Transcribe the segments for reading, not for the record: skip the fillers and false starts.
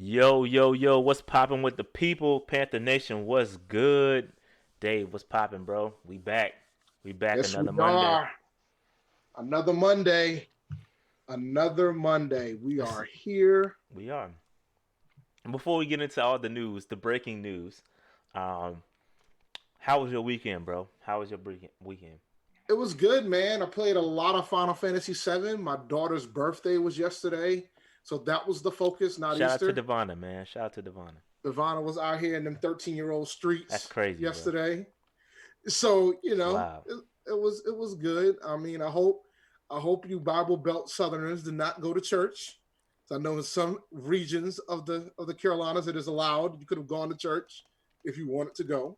Yo, yo, yo, what's poppin' with the people? Panther Nation, what's good? Dave, what's poppin', bro? We back. We back Yes, we another Monday. are. Another Monday. Another Monday. We It's- are here. we are. Before we get into all the news, the breaking news, um, how was your weekend, bro? How was your weekend? It was good, man. I played a lot of Final Fantasy VII. My daughter's birthday was yesterday. So that was the focus, not Shout out to Easter. Devonna, man. Shout out to Devonna. Ivana was out here in them 13-year-old That's streets crazy, bro. yesterday. So, It's wild. it was good. I mean, I hope you Bible Belt Southerners did not go to church. So I know in some regions of the Carolinas it is allowed. You could have gone to church if you wanted to go.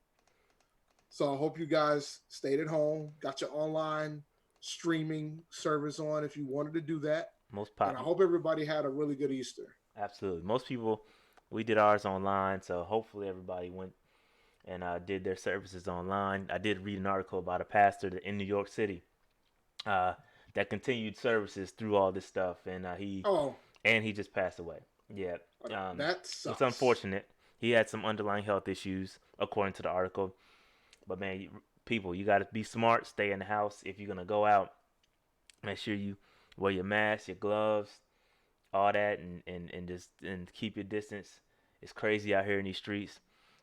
So I hope you guys stayed at home, got your online streaming service on if you wanted to do that. Most And pop, I hope everybody had a really good Easter. absolutely. Most people, we did ours online, so hopefully everybody went and did their services online. I did read an article about a pastor in New York City uh, that continued services through all this stuff, and Oh, he just passed away. Yeah, that it's sucks. unfortunate. He had some underlying health issues, according to the article. But man, people, you got to be smart. Stay in the house if you're gonna go out. Make sure you wear your mask, your gloves, all that, and just and keep your distance. It's crazy out here in these streets.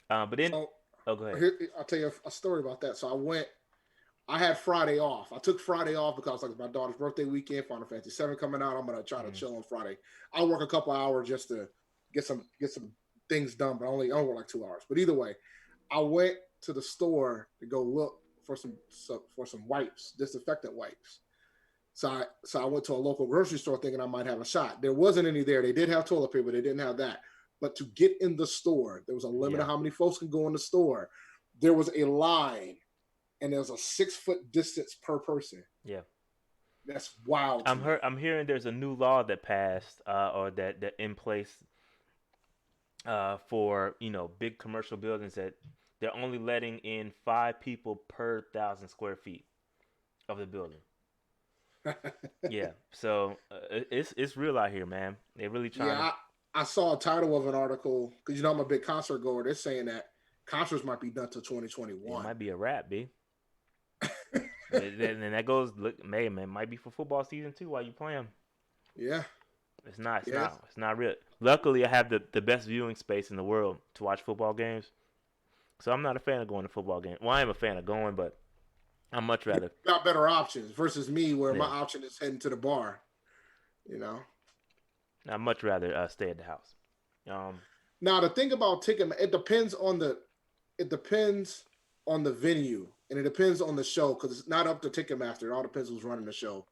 But then, So oh, go ahead. here, I'll tell you a story about that. So I had Friday off. I took Friday off because like my daughter's birthday weekend, Final Fantasy VII coming out. I'm gonna try to Mm, chill on Friday. I'll work a couple hours just to get some things done, but I only work like 2 hours. But either way, I went to the store to go look for some wipes, disinfectant wipes. So I went to a local grocery store thinking I might have a shot. There wasn't any there. They did have toilet paper, they didn't have that. But to get in the store, there was a limit yeah, of how many folks could go in the store. There was a line and there's a 6 foot distance per person. yeah. That's wild to me. I'm hearing there's a new law that passed, or that in place, for big commercial buildings that they're only letting in 5 people per 1,000 square feet of the building. Yeah, so it's real out here, man. They're really trying to. Yeah, I saw a title of an article because I'm a big concert goer. They're saying that concerts might be done till It 2021. might be a wrap, b. And that goes. Look, man, it might be for football season too. While you play them, Yeah, it's not. It's yes. not. It's not real. Luckily, I have the best viewing space in the world to watch football games. So I'm not a fan of going to football games. Well, I am a fan of going, but I much You rather. got better options versus me, where my Yeah, option is heading to the bar. You know. I much rather stay at the house. Um, Now the thing about ticket, it depends on the venue and it depends on the show because it's not up to Ticketmaster. It all depends who's running the show.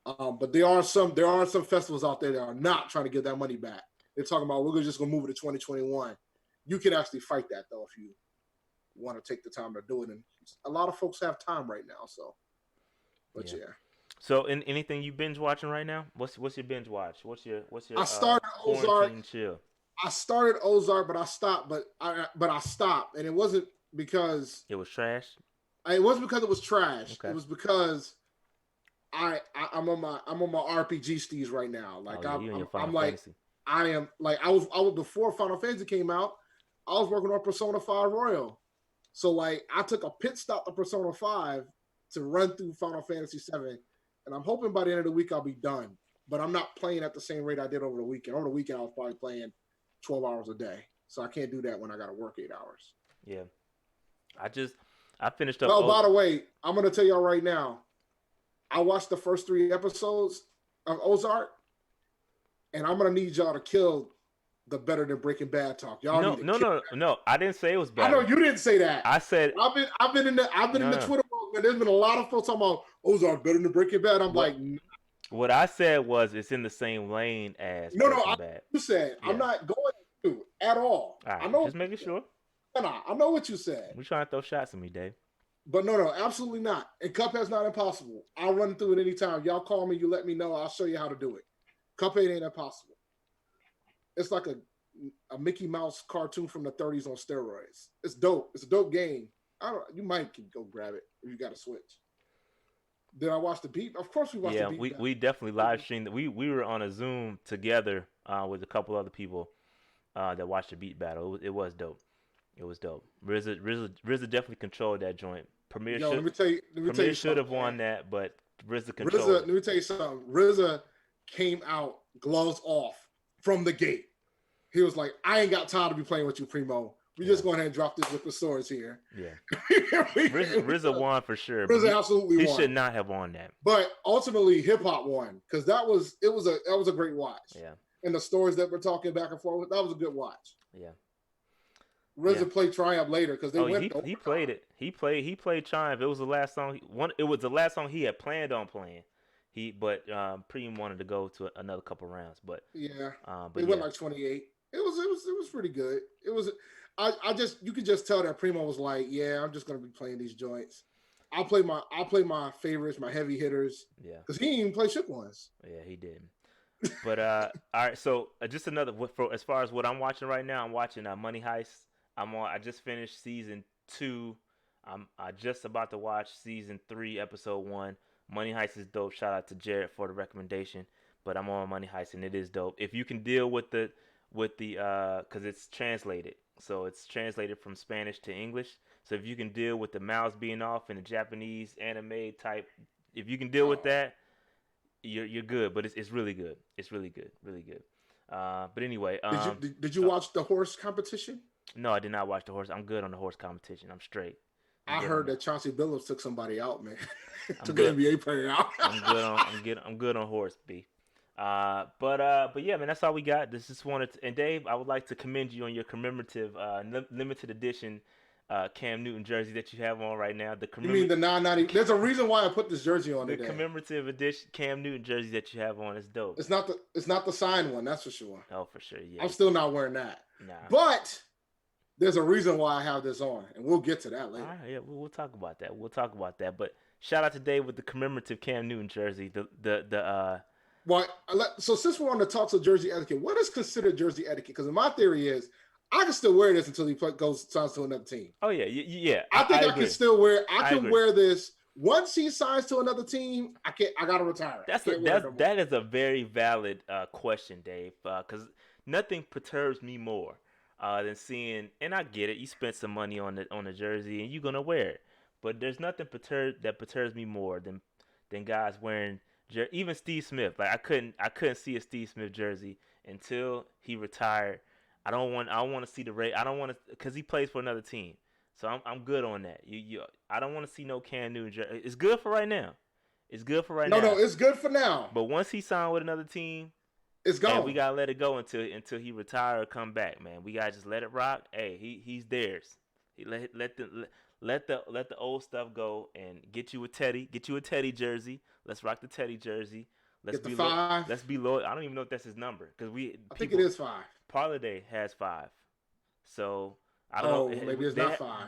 But there are some festivals out there that are not trying to get that money back. They're talking about just gonna move it to 2021. You can actually fight that though if you want to take the time to do it. And a lot of folks have time right now. So, but yeah. yeah, So, in anything you binge watching right now? What's your binge watch? What's your I started Ozark. quarantine chill? I started Ozark, but I stopped. But I stopped, and it wasn't because It was trash. it was trash. It Okay. was because I'm on my RPG steez right now. Oh Like yeah, I'm you and I'm, your Final I'm like Fantasy. I am like I was before Final Fantasy came out. I was working on Persona 5 Royal, so like I took a pit stop to Persona 5 to run through Final Fantasy 7, and I'm hoping by the end of the week I'll be done. But I'm not playing at the same rate I did over the weekend. Over the weekend I was probably playing 12 hours a day, so I can't do that when I got to work 8 hours. Yeah. I just I finished up. Oh, Oh by the way, I'm gonna tell y'all right now. I watched the first 3 episodes of Ozark, and I'm gonna need y'all to kill the better than Breaking Bad talk. Y'all no need to no kill. no no! I didn't say it was I know better. you didn't say that. I said I've been in no the no. Twitter world, man. There's been a lot of folks talking about Ozark better than Breaking Bad. I'm What like, what I said was it's in the same lane as no, no. Breaking Bad. You said I'm Yeah. not going to at all. All I right. know. Just making sure. I know what you said, We trying to throw shots at me, Dave. but no, no, absolutely not. And Cuphead's not impossible. I'll run through it anytime. Y'all call me, you let me know. I'll show you how to do it. Cuphead ain't impossible. It's like a Mickey Mouse cartoon from the 30s on steroids. It's dope. It's a dope game. I don't. You might can go grab it if you got a Switch. Did I watch the beat? Of course, we watched the Yeah, beat. we definitely live streamed. We were on a Zoom together with a couple other people, that watched the beat battle. It was dope. It was dope. RZA definitely controlled that joint. Yo, let me tell you Should something, have man. won that, but RZA RZA, controlled let it. me tell you something. RZA came out gloves off from the gate. He was like, I ain't got time to be playing with you, Primo. We Yeah, just go ahead and drop this with the swords here. yeah. RZA RZA won for sure, but absolutely he won. should not have won that. But ultimately, hip hop won because that was a great watch. Yeah, And the stories that we're talking back and forth, that was a good watch. yeah, yeah. RZA played Triumph later because they Oh, went he played it. He played Triumph. It was the last song. It was the last song he had planned on playing. But Preem wanted to go to another couple rounds. But Yeah, but it went yeah, like 28. It was pretty good. It was. I just you could just tell that Primo was like, yeah, I'm just gonna be playing these joints. I'll play my favorites, my heavy hitters, yeah, because he didn't even play shook ones. yeah. He did. But all right. So just another for as far as what I'm watching right now, I'm watching Money Heist. I just finished season 2. I just about to watch season 3, episode 1. Money Heist is dope. Shout out to Jared for the recommendation. But I'm on Money Heist and it is dope. If you can deal with the because it's translated, so it's translated from Spanish to English. So if you can deal with the mouths being off and the Japanese anime type, if you can deal with Oh, that, you're good. But it's really good. It's really good, really good. But anyway, did you so watch the horse competition? no, I did not watch the horse. I'm good on the horse competition. I'm straight. I'm I good on heard that. that Chauncey Billups took somebody out, man. I'm Took an good. NBA player out. I'm good on horse B. But yeah, man, that's all we got. This just wanted to, and Dave, I would like to commend you on your commemorative limited edition Cam Newton jersey that you have on right now. You mean the 990? The, There's a reason why I put this jersey on the today. commemorative edition Cam Newton jersey that you have on is dope. It's not the signed one, that's for sure. Oh, for sure, yeah. I'm still not wearing that. Nah. But there's a reason why I have this on, and we'll get to that All later. right, yeah, we'll talk about that. We'll talk about that. But shout out to Dave with the commemorative Cam Newton jersey. Well, so since we're on the talks of jersey etiquette, what is considered jersey etiquette? Because my theory is I can still wear this until he signs to another team. Oh yeah, yeah. I think I agree. can still wear. I can agree. wear this once he signs to another team. I can't. I gotta retire. That is a very valid question, Dave. Because nothing perturbs me more than seeing. And I get it. You spent some money on the jersey, and you're gonna wear it. But there's nothing that perturbs me more than guys wearing. Even Steve Smith. Like I couldn't see a Steve Smith jersey until he retired. I don't want to see the rate. I don't want to because he plays for another team. So I'm good on that. I don't want to see no Cam Newton jersey. It's good for right now. It's good for right now. No, it's good for now. But once he signed with another team, it's gone. Man, we gotta let it go until he retire or come back, man. We gotta just let it rock. Hey, he's theirs. Let the old stuff go and get you a Teddy jersey. Let's rock the Teddy jersey. Get the 5. Let's be loyal. I don't even know if that's his number because I think it is 5. Parladay has 5, so I don't know. Maybe it's not 5.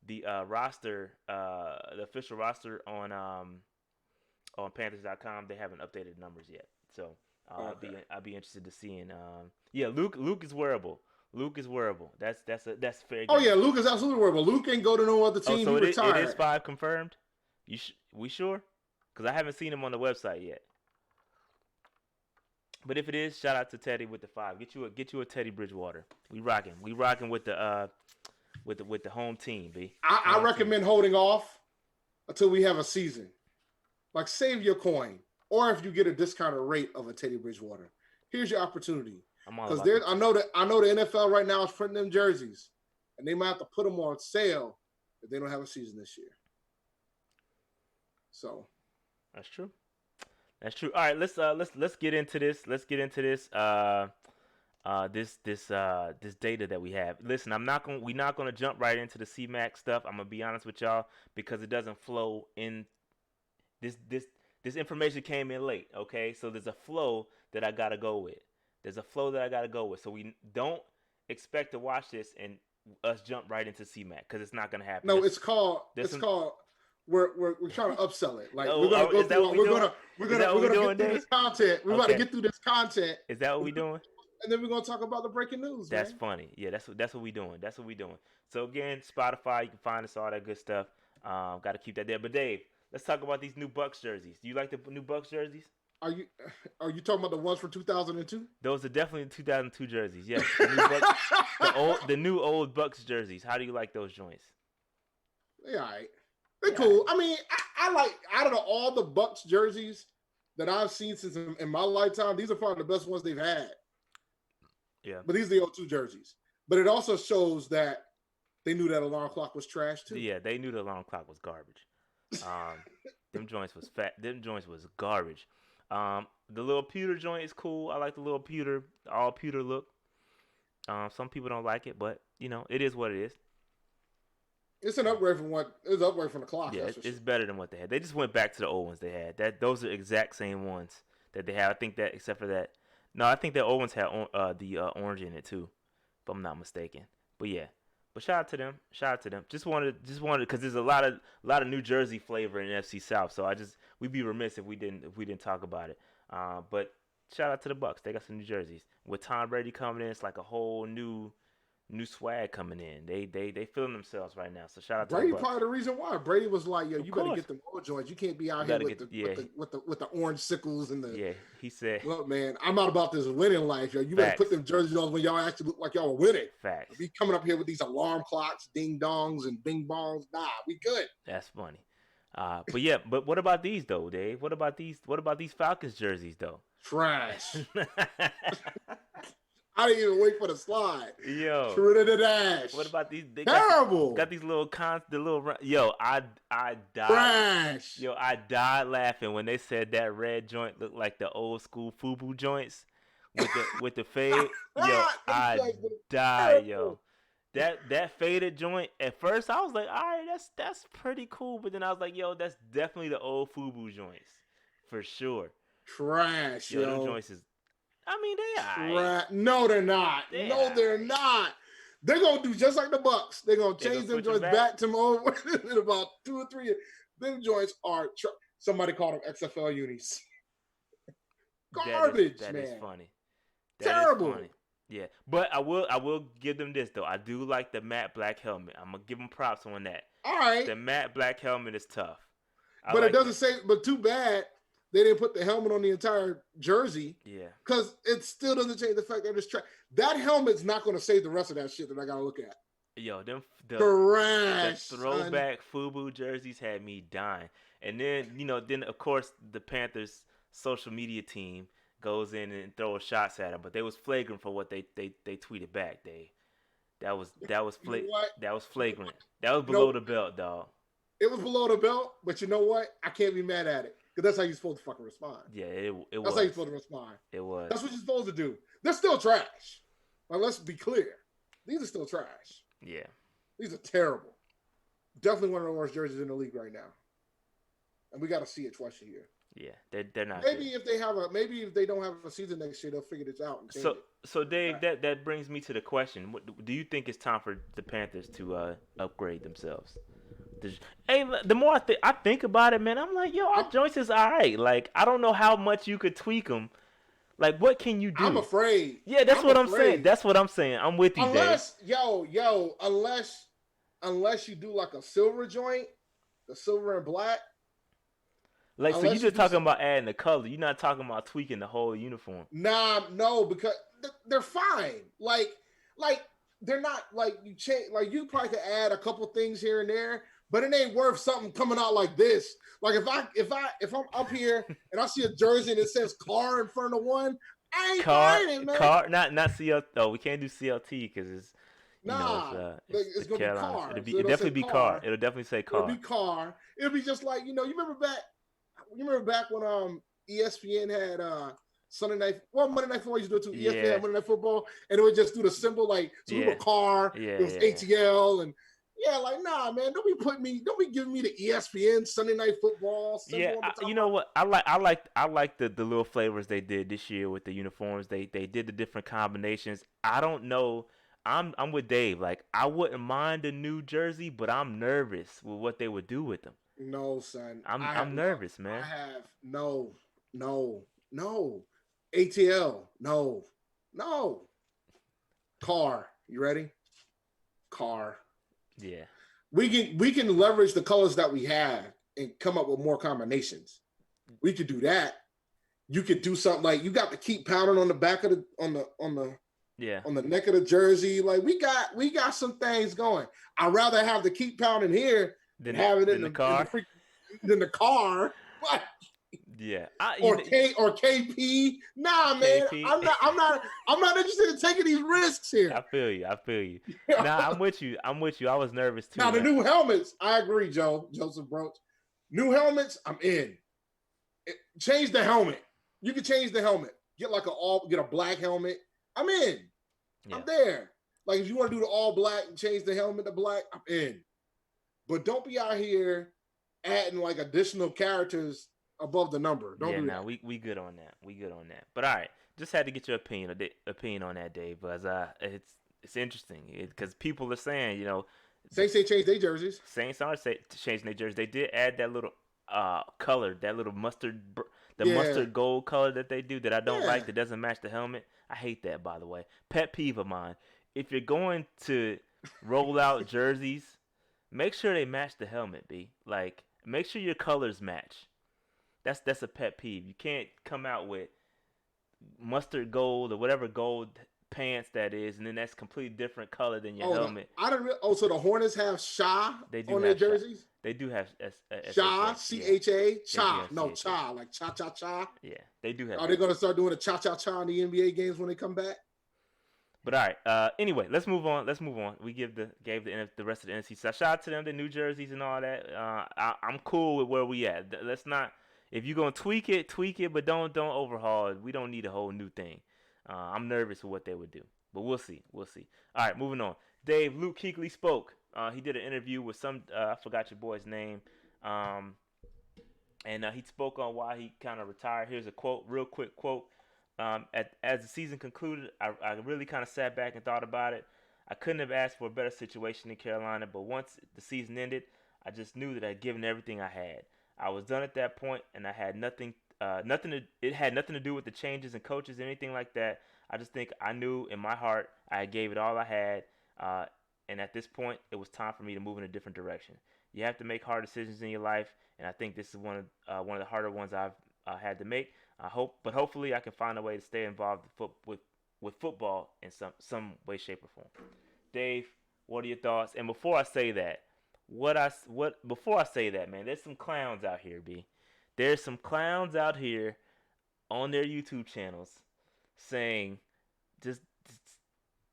The roster, the official roster on Panthers.com, they haven't updated numbers yet. So I'll be interested to seeing. Yeah, Luke is wearable. Luke is wearable. That's fair. Oh yeah, Luke is absolutely wearable. Luke ain't go to no other team. So he retired. It is 5 confirmed. We sure? Because I haven't seen him on the website yet. But if it is, shout out to Teddy with the 5. Get you a Teddy Bridgewater. We rocking with the home team, B. I recommend holding off until we have a season. Like save your coin, or if you get a discounted rate of a Teddy Bridgewater, here's your opportunity. Because I know the NFL right now is printing them jerseys, and they might have to put them on sale if they don't have a season this year. So that's true. That's true. All right, let's get into this. Let's get into this this data that we have. Listen, we're not gonna jump right into the CMAC stuff. I'm gonna be honest with y'all because it doesn't flow in. This information came in late. Okay, so there's a flow that I gotta go with. So we don't expect to watch this and us jump right into CMAC because it's not gonna happen. No, it's called. We're trying to upsell it. Like we're gonna go through. We're gonna get through this content. We're about to get through this content. Is that what we're doing? And then we're gonna talk about the breaking news. That's funny. Yeah, that's what we're doing. That's what we're doing. So again, Spotify, you can find us all that good stuff. Got to keep that there. But Dave, let's talk about these new Bucks jerseys. Do you like the new Bucks jerseys? Oh yeah, Luke is absolutely wearable. Luke ain't go to no other team. He retired. Okay. are you talking about the ones from 2002? Those are definitely 2002 jerseys. Yes, the new old Bucks jerseys. How do you like those joints? Yeah, all right. They're Yeah, cool. I mean, I like out of all the Bucks jerseys that I've seen since in my lifetime, these are probably the best ones they've had. yeah, But these are the 02 jerseys. But it also shows that they knew that alarm clock was trash too. yeah. They knew the alarm clock was garbage. Them joints was fat. Them joints was garbage. The little pewter joint is cool. I like the little pewter, all pewter look. Some people don't like it, but it is what it is. It's an upgrade from it's an upgrade from the clock. Yeah, That's for it's sure. better than what they had. They just went back to the old ones they had. Those are exact same ones that they have. I think that except for that, no, I think the old ones had the orange in it too, if I'm not mistaken. But yeah, but shout out to them. Shout out to them. Just wanted because there's a lot of New Jersey flavor in NFC South. So we'd be remiss if we didn't talk about it. But shout out to the Bucks. They got some New Jerseys with Tom Brady coming in. It's like a whole new swag coming in. They feeling themselves right now. So shout out to the Brady Bucks. probably the reason why. Brady was like, yo, Of you better course. get them old joints. You can't be out You here gotta get with the orange sickles and the yeah. He said look, man, I'm not about this winning life, yo. You better Facts. put them jerseys on when y'all actually look like y'all were winning. Facts. Be coming up here with these alarm clocks, ding dongs, and bing bongs. Nah, we good. That's funny. But yeah, but what about these though, Dave? What about these Falcons jerseys though? Trash. I didn't even wait for the slide. Yo, True to the dash. what about these? They Terrible. got these little yo, I died. Trash. Yo, I died laughing when they said that red joint looked like the old school FUBU joints with the fade. Yo, I died, yo. That faded joint. At first, I was like, all right, that's pretty cool. But then I was like, yo, that's definitely the old FUBU joints for sure. Trash, Yo, yo. them joints is. I mean, they alright. No, they're not. They're not. They're gonna do just like the Bucks. They're gonna change them joints back to more in about 2 or 3 years. Them joints are somebody called them XFL unis. Garbage, that man. Is funny. Terrible. Is funny. Yeah, but I will give them this though. I do like the matte black helmet. I'm gonna give them props on that. All right. The matte black helmet is tough. But like it doesn't say. But too bad they didn't put the helmet on the entire jersey. Yeah. Because it still doesn't change the fact that it's trash. That helmet's not going to save the rest of that shit that I got to look at. Yo, the throwback FUBU jerseys had me dying. And then of course the Panthers social media team goes in and throws shots at them, but they was flagrant for what they tweeted back. That was flagrant. That was below the belt, dog. It was below the belt, but you know what? I can't be mad at it. Because that's how you're supposed to fucking respond. Yeah, it was. That's how you're supposed to respond. It was. That's what you're supposed to do. They're still trash. Like, let's be clear. These are still trash. Yeah. These are terrible. Definitely one of the worst jerseys in the league right now. And we got to see it twice a year. Yeah, they're not. Maybe good. If they don't have a season next year, they'll figure this out. And so Dave, that brings me to the question: do you think it's time for the Panthers to upgrade themselves? Hey, the more I think about it, man, I'm like, yo, our joints is all right. Like, I don't know how much you could tweak them. Like, what can you do? I'm afraid. Yeah, that's what I'm saying. That's what I'm saying. I'm with you, unless, Dave. Unless you do like a silver joint, the silver and black. Like, so you just talking about adding the color. You're not talking about tweaking the whole uniform. No, because they're fine. Like they're not like you change. Like you probably could add a couple things here and there. But it ain't worth something coming out like this. Like if I'm up here and I see a jersey and it says car in front of one, I ain't buying it, man. Car, not CLT. Oh, we can't do CLT because it's it's gonna be car. It'll definitely be car. It'll definitely say car. It'll be car. It'll be just like you remember back when ESPN had Monday Night Football used to do it too. ESPN had Monday Night Football, and it would just do the symbol like car. It was ATL and. Yeah, like nah, man. Don't be giving me the ESPN Sunday Night Football. You know what? I like the little flavors they did this year with the uniforms. They did the different combinations. I don't know. I'm with Dave. Like I wouldn't mind a new jersey, but I'm nervous with what they would do with them. No, son. I'm nervous, man. I have no. ATL, no. Car, you ready? Car. Yeah, we can leverage the colors that we have and come up with more combinations. We could do that. you could do something like you got to keep pounding on the back of the Yeah. on the neck of the jersey. Like we got some things going. I'd rather have the keep pounding here than have it in the the car. than the car. Like, Yeah. or KP. Nah, man. KP. I'm not interested in taking these risks here. I feel you. Nah, I'm with you. I was nervous too. Now the new helmets, I agree, Joseph Broach. New helmets, I'm in. Change the helmet. You can change the helmet. Get a black helmet. I'm in. Yeah. I'm there. Like if you want to do the all black and change the helmet to black, I'm in. But don't be out here adding like additional characters above the number. Don't do that. We good on that. But all right, just had to get your opinion on that, Dave, because it's interesting because people are saying, you know, Saints they changed their jerseys. Saints are changing their jerseys. They did add that little color, that little mustard gold color that they do that I don't like, that doesn't match the helmet. I hate that, by the way. Pet peeve of mine. If you're going to roll out jerseys, make sure they match the helmet, B. Like, make sure your colors match. That's a pet peeve. You can't come out with mustard gold or whatever gold pants that is, and then that's completely different color than your helmet. So the Hornets have Sha on their jerseys? Sha. They do have Sha, C-H-A, Cha. No, Cha, like cha-cha-cha. Yeah, they do have. Are they going to start doing a cha-cha-cha in the NBA games when they come back? But all right. Anyway, let's move on. We gave the rest of the NFC. So shout out to them, the New Jerseys and all that. I'm cool with where we at. Let's not. If you're gonna tweak it, but don't overhaul it. We don't need a whole new thing. I'm nervous for what they would do, but we'll see. All right, moving on. Dave, Luke Kuechly spoke. He did an interview with some. I forgot your boy's name. And he spoke on why he kind of retired. Here's a quote, real quick quote. As the season concluded, I really kind of sat back and thought about it. I couldn't have asked for a better situation in Carolina, but once the season ended, I just knew that I'd given everything I had. I was done at that point, and I had nothing. It had nothing to do with the changes in coaches, anything like that. I just think I knew in my heart I gave it all I had, and at this point, it was time for me to move in a different direction. You have to make hard decisions in your life, and I think this is one of the harder ones I've had to make. But hopefully I can find a way to stay involved with football in some way, shape, or form. Dave, what are your thoughts? And before I say that, man, there's some clowns out here, B. There's some clowns out here on their YouTube channels saying just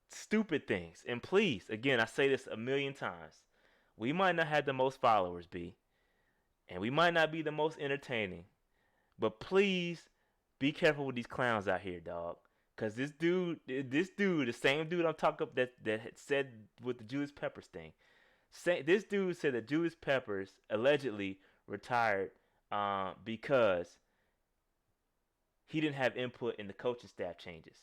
stupid things. And please, again, I say this a million times. We might not have the most followers, B. And we might not be the most entertaining. But please be careful with these clowns out here, dog. Because this dude, the same dude I'm talking about that had said with the Julius Peppers thing. This dude said that Julius Peppers allegedly retired because he didn't have input in the coaching staff changes.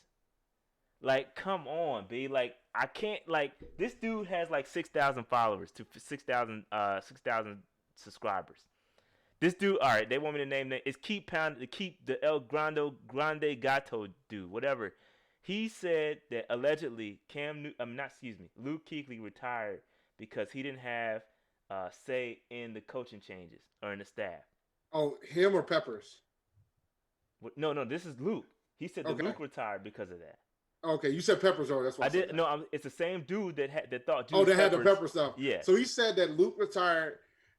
Like, come on, B. Like, I can't, like, this dude has like 6,000 followers to 6,000 subscribers. This dude, all right, they want me to name that. It's keep the El Grande Gato dude, whatever. He said that allegedly Luke Kuechly retired because he didn't have say in the coaching changes or in the staff. Oh, him or Peppers? No, this is Luke. He said that Luke retired because of that. Okay, you said Peppers. Oh, that's what I did. No, it's the same dude that thought. Julius had the Pepper stuff. Yeah. So he said that Luke retired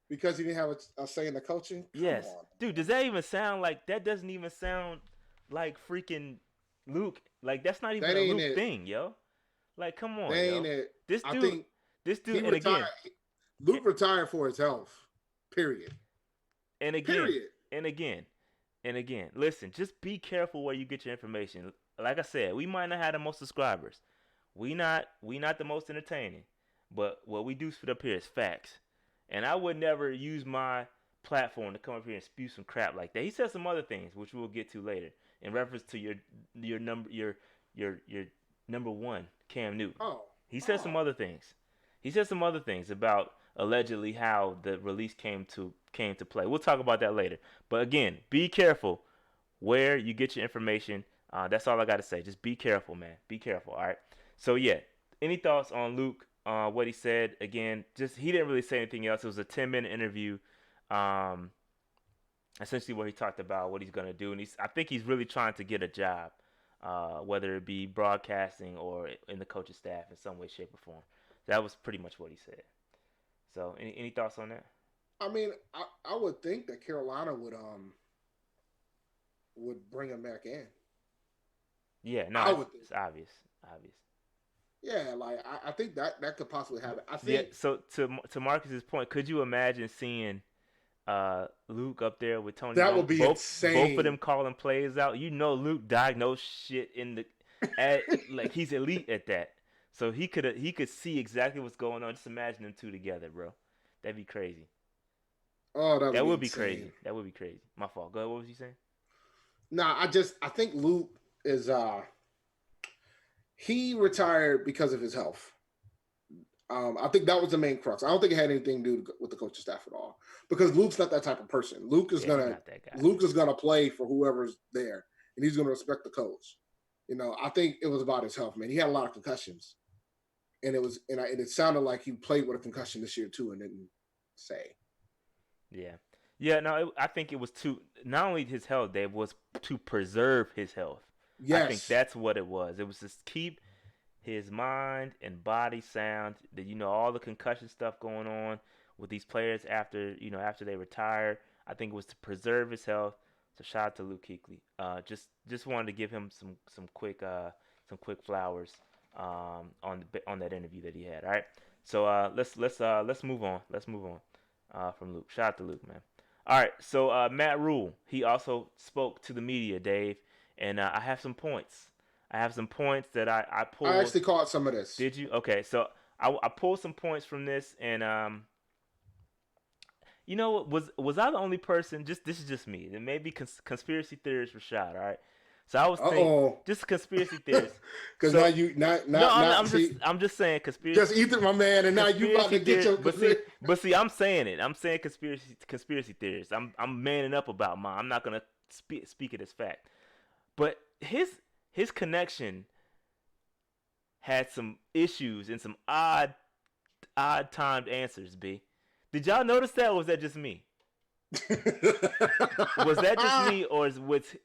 because he didn't have a say in the coaching. Yes, dude. Does that even sound like that? Doesn't even sound like freaking Luke. Like that's not even a Luke thing, yo. Like, come on, yo. This dude, and retired, Luke retired for his health. Period. And again, listen, just be careful where you get your information. Like I said, we might not have the most subscribers. We not the most entertaining. But what we do spit up here is facts. And I would never use my platform to come up here and spew some crap like that. He said some other things, which we'll get to later, in reference to your number one, Cam Newton. He said some other things. He said some other things about allegedly how the release came to play. We'll talk about that later. But again, be careful where you get your information. That's all I got to say. Just be careful, man. Be careful, all right? So, yeah, any thoughts on Luke, what he said? Again, just he didn't really say anything else. It was a 10-minute interview. essentially where he talked about what he's gonna do, and I think he's really trying to get a job, whether it be broadcasting or in the coaching staff in some way, shape, or form. That was pretty much what he said. So, any thoughts on that? I mean, I would think that Carolina would bring him back in. Yeah, no, I would think. it's obvious, obvious. Yeah, like I think that could possibly happen. I Yeah. think So to Marcus's point, could you imagine seeing Luke up there with Tony that would Romo, be both of them insane. calling plays out? You know, Luke diagnosed shit in the like he's elite at that. So he could see exactly what's going on. Just imagine them two together, bro. That'd be crazy. Oh, that would That be would be insane. crazy. That would be crazy. My fault. Go ahead. What was you saying? Nah, I think Luke is he retired because of his health. I think that was the main crux. I don't think it had anything to do with the coaching staff at all because Luke's not that type of person. Yeah, he's not that guy. Luke is gonna play for whoever's there, and he's gonna respect the coach. You know, I think it was about his health, man. He had a lot of concussions, and it sounded like he played with a concussion this year too, and didn't say. Yeah. Yeah, no, I think it was to not only his health, Dave, was to preserve his health. I think Yes, that's what it was. It was just keep his mind and body sound. That all the concussion stuff going on with these players after they retire. I think it was to preserve his health. So shout out to Luke Kuechly. Just wanted to give him some quick flowers on that interview that he had. All right. So let's move on. Let's move on from Luke. Shout out to Luke, man. All right. So Matt Rhule, he also spoke to the media, Dave, and I have some points. I have some points that I I pulled. actually caught some of this. Did you? Okay, so I pulled some points from this, and was I the only person? This is just me. There may be conspiracy theorists, Rashad. All right, so I was Uh thinking oh, just conspiracy theorists. because now So you no, I'm see just saying conspiracy just Ethan, my man, and now you about to conspiracy get theory. your But see, I'm saying it. I'm saying conspiracy theorists. I'm manning up about mine. I'm not gonna speak it as fact. But his connection had some issues and some odd timed answers. B, did y'all notice that, or was that just me? Was that just me, or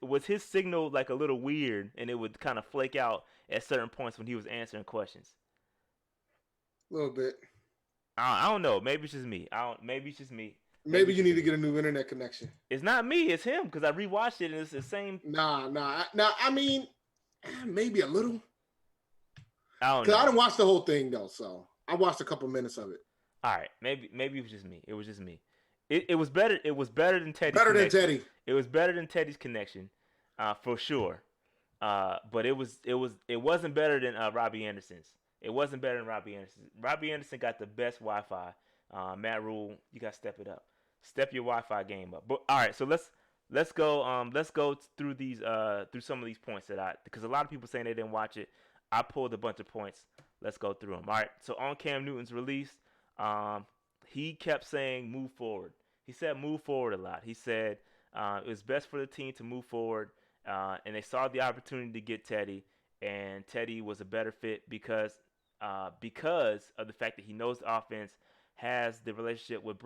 was his signal like a little weird, and it would kind of flake out at certain points when he was answering questions? A little bit. I don't know. Maybe it's just me. I don't. Maybe it's just me. Maybe Maybe it's you just need to me. get a new internet connection. It's not me. It's him because I rewatched it and it's the same. Nah. I mean, maybe a little. I don't Because I know. didn't watch the whole thing though, so I watched a couple minutes of it. All right, maybe it was just me. It was just me. It was better. It was better than Teddy's Better than connection. Teddy. It was better than Teddy's connection, for sure. But it wasn't better than Robbie Anderson's. It wasn't better than Robbie Anderson. Robbie Anderson got the best Wi-Fi. Matt Rhule, you got to step it up. Step your Wi-Fi game up. But all right, so let's go through through some of these points because a lot of people saying they didn't watch it. I pulled a bunch of points. Let's go through them. All right. So on Cam Newton's release, um, he kept saying move forward. He said move forward a lot. He said it was best for the team to move forward, and they saw the opportunity to get Teddy, and Teddy was a better fit because of the fact that he knows the offense has the relationship with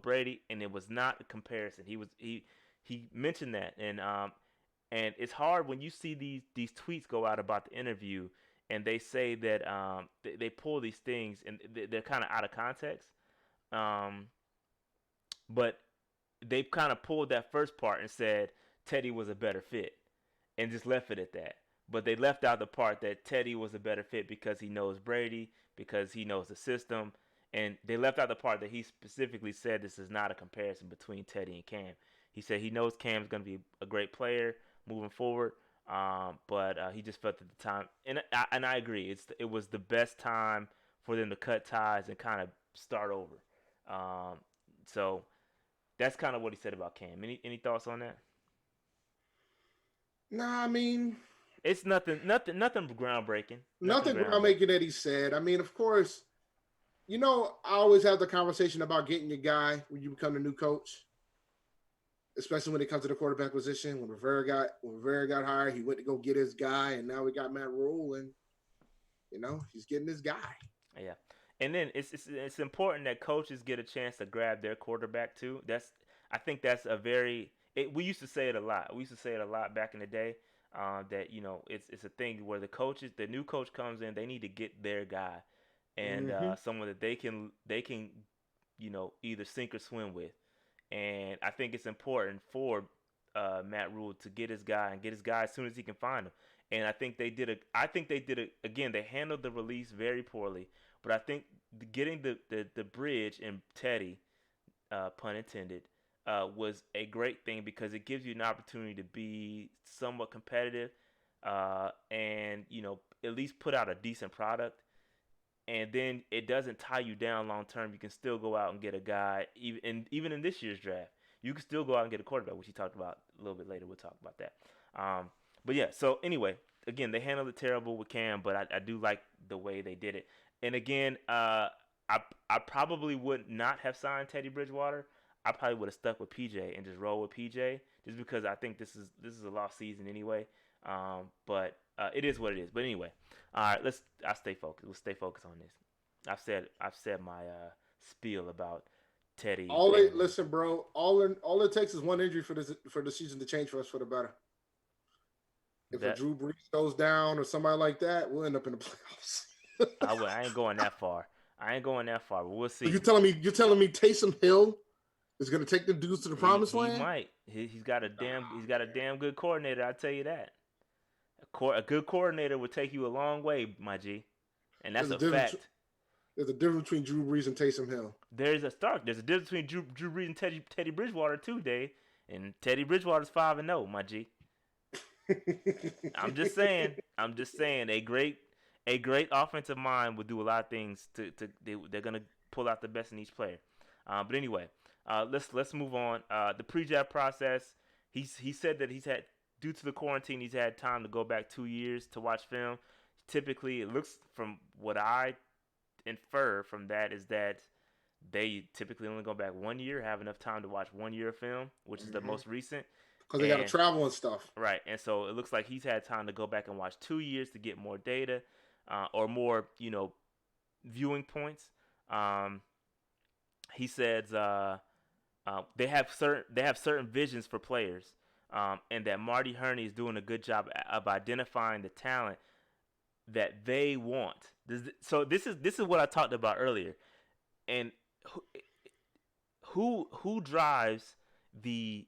Brady, and it was not a comparison. He mentioned that, and it's hard when you see these tweets go out about the interview, and they say that they pull these things and they're kind of out of context. Um, but they kind of pulled that first part and said Teddy was a better fit and just left it at that. But they left out the part that Teddy was a better fit because he knows Brady, because he knows the system, and they left out the part that he specifically said this is not a comparison between Teddy and Cam. He said he knows Cam's going to be a great player moving forward, but he just felt at the time, and I agree, it was the best time for them to cut ties and kind of start over. So that's kind of what he said about Cam. Any thoughts on that? Nah, I mean, It's nothing groundbreaking. Nothing nothing groundbreaking. groundbreaking that he said. I mean, of course, I always have the conversation about getting your guy when you become the new coach, especially when it comes to the quarterback position. When Rivera got hired, he went to go get his guy, and now we got Matt Rhule, and he's getting his guy. Yeah, and then it's important that coaches get a chance to grab their quarterback too. I think that's a very. We used to say it a lot. We used to say it a lot back in the day. That it's a thing where the new coach comes in, they need to get their guy, and Mm-hmm. someone that they can either sink or swim with. And I think it's important for Matt Rhule to get his guy and get his guy as soon as he can find him. And I think they did it again. They handled the release very poorly, but I think getting the bridge in Teddy, pun intended, was a great thing because it gives you an opportunity to be somewhat competitive, and at least put out a decent product. And then it doesn't tie you down long term. You can still go out and get a guy, even in this year's draft. You can still go out and get a quarterback, which he talked about a little bit later. We'll talk about that. But yeah, so anyway, again, they handled it terrible with Cam, but I do like the way they did it. And again, I probably would not have signed Teddy Bridgewater. I probably would have stuck with PJ and just roll with PJ, just because I think this is a lost season anyway. But it is what it is. But anyway, all right, I'll stay focused. We'll stay focused on this. I've said my spiel about Teddy. Listen, bro. All it takes is one injury for the season to change for us for the better. If a That Drew Brees goes down or somebody like that, we'll end up in the playoffs. I ain't going that far. But we'll So see. you're telling me Taysom Hill is going to take the dudes to the promised He land? might. He's got a damn good coordinator. I tell you that. A good coordinator would take you a long way, my G, and that's There's a a difference. fact. There's a difference between Drew Brees and Taysom Hill. There's a difference between Drew Brees and Teddy Bridgewater too, Dave. And Teddy Bridgewater's 5-0, my G. I'm just saying. A great offensive mind would do a lot of things. They're gonna pull out the best in each player. But anyway, let's move on. The pre-draft process. He said that due to the quarantine, he's had time to go back 2 years to watch film. Typically, it looks from what I infer from that is that they typically only go back 1 year, have enough time to watch 1 year of film, which is the most recent. Because they got to And travel and stuff. right, and so it looks like he's had time to go back and watch 2 years to get more data, or more, viewing points. Um, he says they have certain visions for players, and that Marty Herney is doing a good job of identifying the talent that they want. So this is what I talked about earlier, and who drives the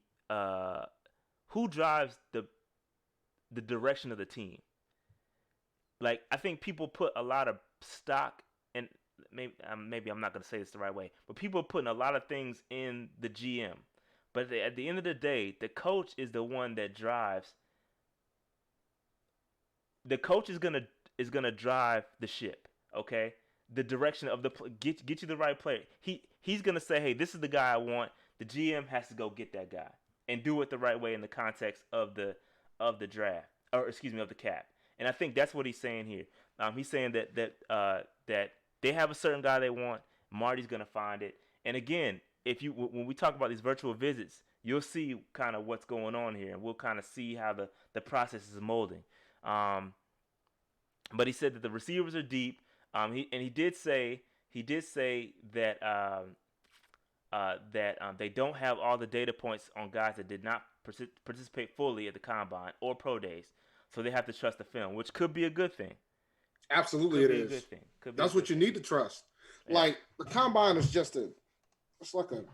who drives the direction of the team. Like, I think people put a lot of stock, and maybe I'm not going to say this the right way, but people are putting a lot of things in the GM. But at the end of the day, the coach is the one that drives. The coach is gonna drive the ship. Okay, the direction of get you the right player. He's gonna say, hey, this is the guy I want. The GM has to go get that guy and do it the right way in the context of the draft, or excuse me, of the cap. And I think that's what he's saying here. He's saying that they have a certain guy they want. Marty's gonna find it. And again, when we talk about these virtual visits, you'll see kind of what's going on here, and we'll kind of see how the process is molding. Um, but he said that the receivers are deep. He did say that they don't have all the data points on guys that did not participate fully at the combine or pro days, so they have to trust the film, which could be a good thing. Absolutely, Could it be a good is. thing. Could be a That's good what you thing. need to trust. Yeah. Like the combine is just it's like a,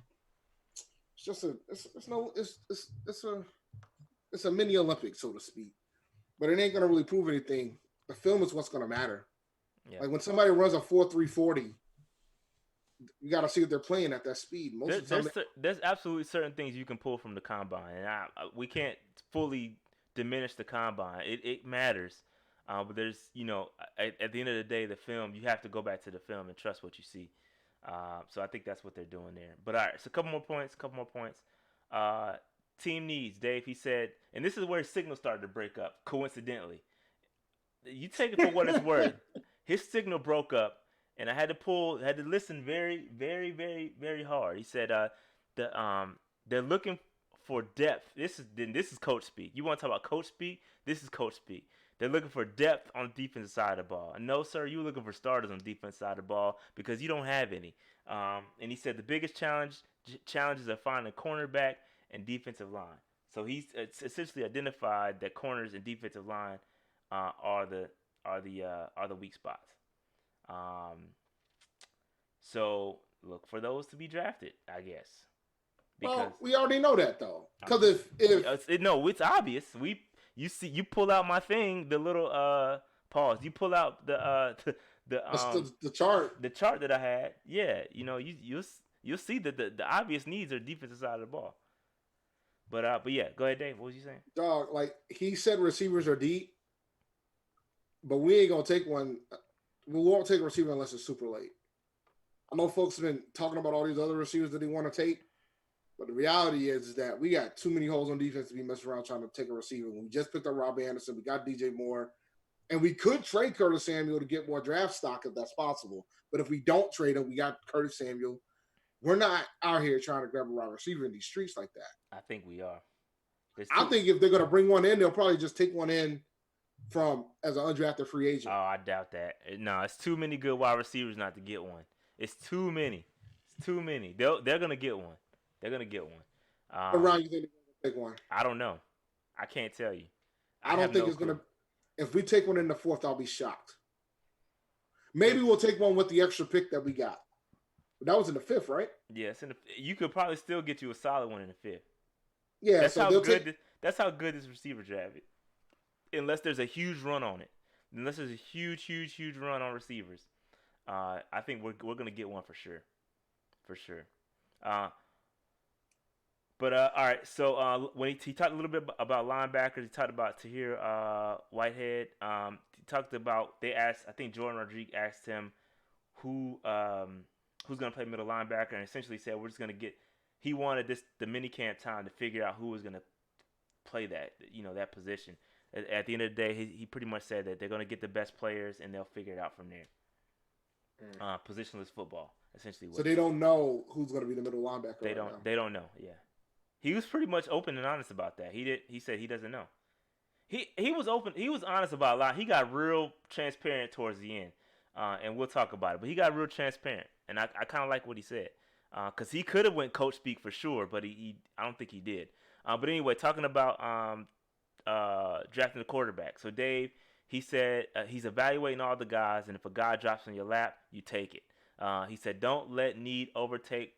it's just a, it's no, it's a mini Olympic, so to speak. But it ain't gonna really prove anything. The film is what's gonna matter. Yeah. Like when somebody runs a 4.340, you got to see if they're playing at that speed. Most of the time, There's absolutely certain things you can pull from the combine, and we can't fully diminish the combine. It matters, but there's at the end of the day, the film, you have to go back to the film and trust what you see. So I think that's what they're doing there. But all right, so a couple more points. Team needs, Dave. He said, and this is where his signal started to break up. Coincidentally, you take it for what it's worth. His signal broke up, and I had to listen very, very, very, very hard. He said, they're looking for depth. This is coach speak. You want to talk about coach speak? This is coach speak. They're looking for depth on the defensive side of the ball. And no, sir, you're looking for starters on the defensive side of the ball because you don't have any. And he said the biggest challenge challenges are finding cornerback and defensive line. So he's essentially identified that corners and defensive line are the weak spots. Um, so look for those to be drafted, I guess. Because Well, we already know that though. Because no, it's obvious. You pull out my thing, the little pause. You pull out the chart. the chart that I had. Yeah, you'll see that the obvious needs are defensive side of the ball. But yeah, go ahead, Dave. What was you saying? Dog, like he said, receivers are deep, but we ain't gonna take one. We won't take a receiver unless it's super late. I know folks have been talking about all these other receivers that they want to take, but the reality is that we got too many holes on defense to be messing around trying to take a receiver. When we just picked up Robbie Anderson, we got DJ Moore, and we could trade Curtis Samuel to get more draft stock if that's possible. But if we don't trade him, we got Curtis Samuel. We're not out here trying to grab a wide receiver in these streets like that. I think we are. I think if they're going to bring one in, they'll probably just take one in from as an undrafted free agent. Oh, I doubt that. No, it's too many good wide receivers not to get one. It's too many. It's too many. They're gonna get one. They're gonna get one. What round you think they're gonna take one? I don't know. I can't tell you. I don't think it's gonna. If we take one in the fourth, I'll be shocked. Maybe we'll take one with the extra pick that we got. But that was in the fifth, right? Yes, you could probably still get you a solid one in the fifth. Yeah, that's how good. That's how good this receiver draft is. Unless there's a huge run on it. Unless there's a huge run on receivers. I think we're gonna get one for sure. For sure. But all right. So when he talked a little bit about linebackers, he talked about Tahir Whitehead. He talked about I think Jordan Rodriguez asked him who's gonna play middle linebacker, and essentially said we're just gonna get. He wanted the minicamp time to figure out who was gonna play that position. At the end of the day, he pretty much said that they're gonna get the best players and they'll figure it out from there. Positionless football, essentially. So they don't know who's going to be the middle linebacker. They don't know. Yeah, he was pretty much open and honest about that. He said he doesn't know. He was open. He was honest about a lot. He got real transparent towards the end, and we'll talk about it. But he got real transparent, and I kind of like what he said, because he could have went coach speak for sure, but I don't think he did. But anyway, talking about drafting the quarterback. So Dave. He said he's evaluating all the guys, and if a guy drops on your lap, you take it. He said, don't let need overtake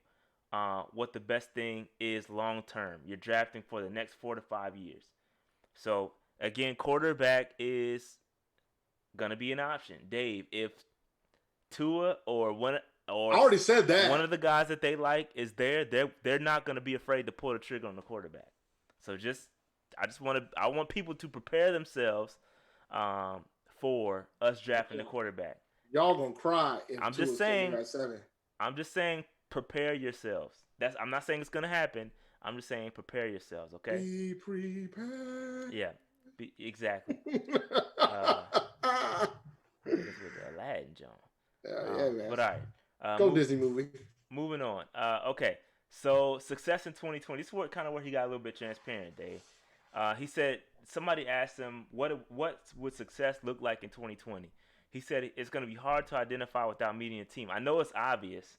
what the best thing is long term. You're drafting for the next 4 to 5 years. So, again, quarterback is going to be an option. Dave, if Tua or I already said that. One of the guys that they like is there, they're not going to be afraid to pull the trigger on the quarterback. So I want people to prepare themselves for us drafting the quarterback. Y'all gonna cry. I'm just saying, prepare yourselves. I'm not saying it's gonna happen. I'm just saying, prepare yourselves. Okay. Be prepared. Yeah. Exactly. With the Aladdin John. Yeah, man. But all right. Go Disney movie. Moving on. Okay. So success in 2020. This is kind of where he got a little bit transparent, Dave. He said somebody asked him what would success look like in 2020. He said it's going to be hard to identify without meeting a team. I know it's obvious.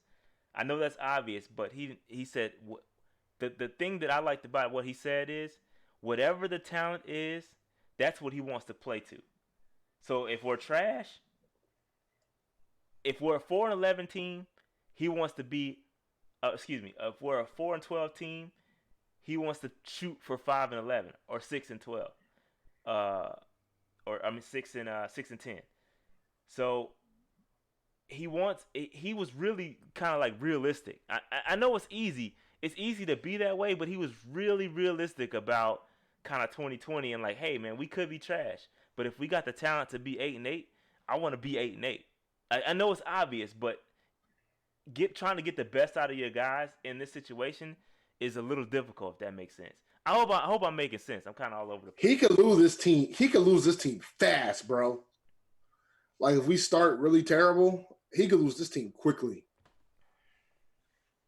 I know that's obvious, but he said the thing that I liked about what he said is whatever the talent is, that's what he wants to play to. So if we're trash, if we're a 4-11 team, he wants to be. If we're a 4-12 team, he wants to shoot for 5-11 or 6-12, 6-10. So he was really kind of like realistic. I know it's easy. It's easy to be that way, but he was really realistic about kind of 2020 and like, hey man, we could be trash, but if we got the talent to be 8-8, I want to be 8-8. I know it's obvious, but trying to get the best out of your guys in this situation is a little difficult, if that makes sense. I hope I'm making sense. I'm kind of all over the place. He could lose this team. He could lose this team fast, bro. Like if we start really terrible, he could lose this team quickly.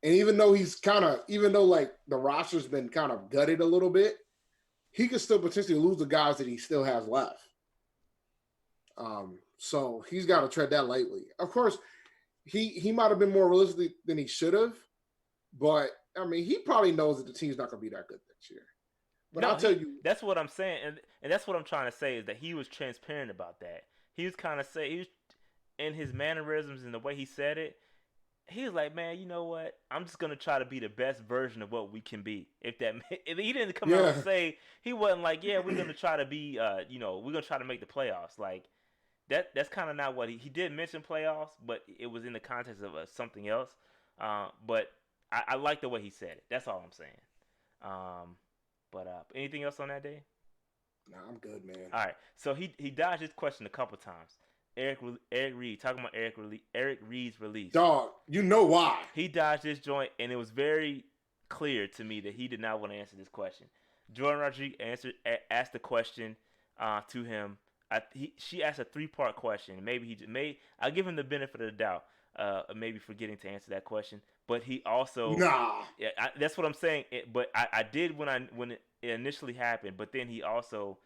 And even though like the roster's been kind of gutted a little bit, he could still potentially lose the guys that he still has left. So he's got to tread that lightly. Of course, he might have been more realistic than he should have, but I mean, he probably knows that the team's not going to be that good next year. But No, I'll tell you, that's what I'm saying, and that's what I'm trying to say is that he was transparent about that. He was kind of saying he was in his mannerisms and the way he said it. He was like, man, you know what? I'm just gonna try to be the best version of what we can be. If he didn't come out and say, he wasn't like, yeah, we're gonna try to be, we're gonna try to make the playoffs. Like that's kind of not what he did mention playoffs, but it was in the context of something else. But I like the way he said it. That's all I'm saying. But anything else on that day? Nah, I'm good, man. All right. So he dodged this question a couple times. Eric Reed, talking about Eric Reed's release. Dog, you know why? He dodged this joint, and it was very clear to me that he did not want to answer this question. Jordan Rodriguez asked the question to him. She asked a 3-part question. Maybe I'll give him the benefit of the doubt. Maybe forgetting to answer that question, but he also Yeah, that's what I'm saying. But I did when it initially happened, but then he also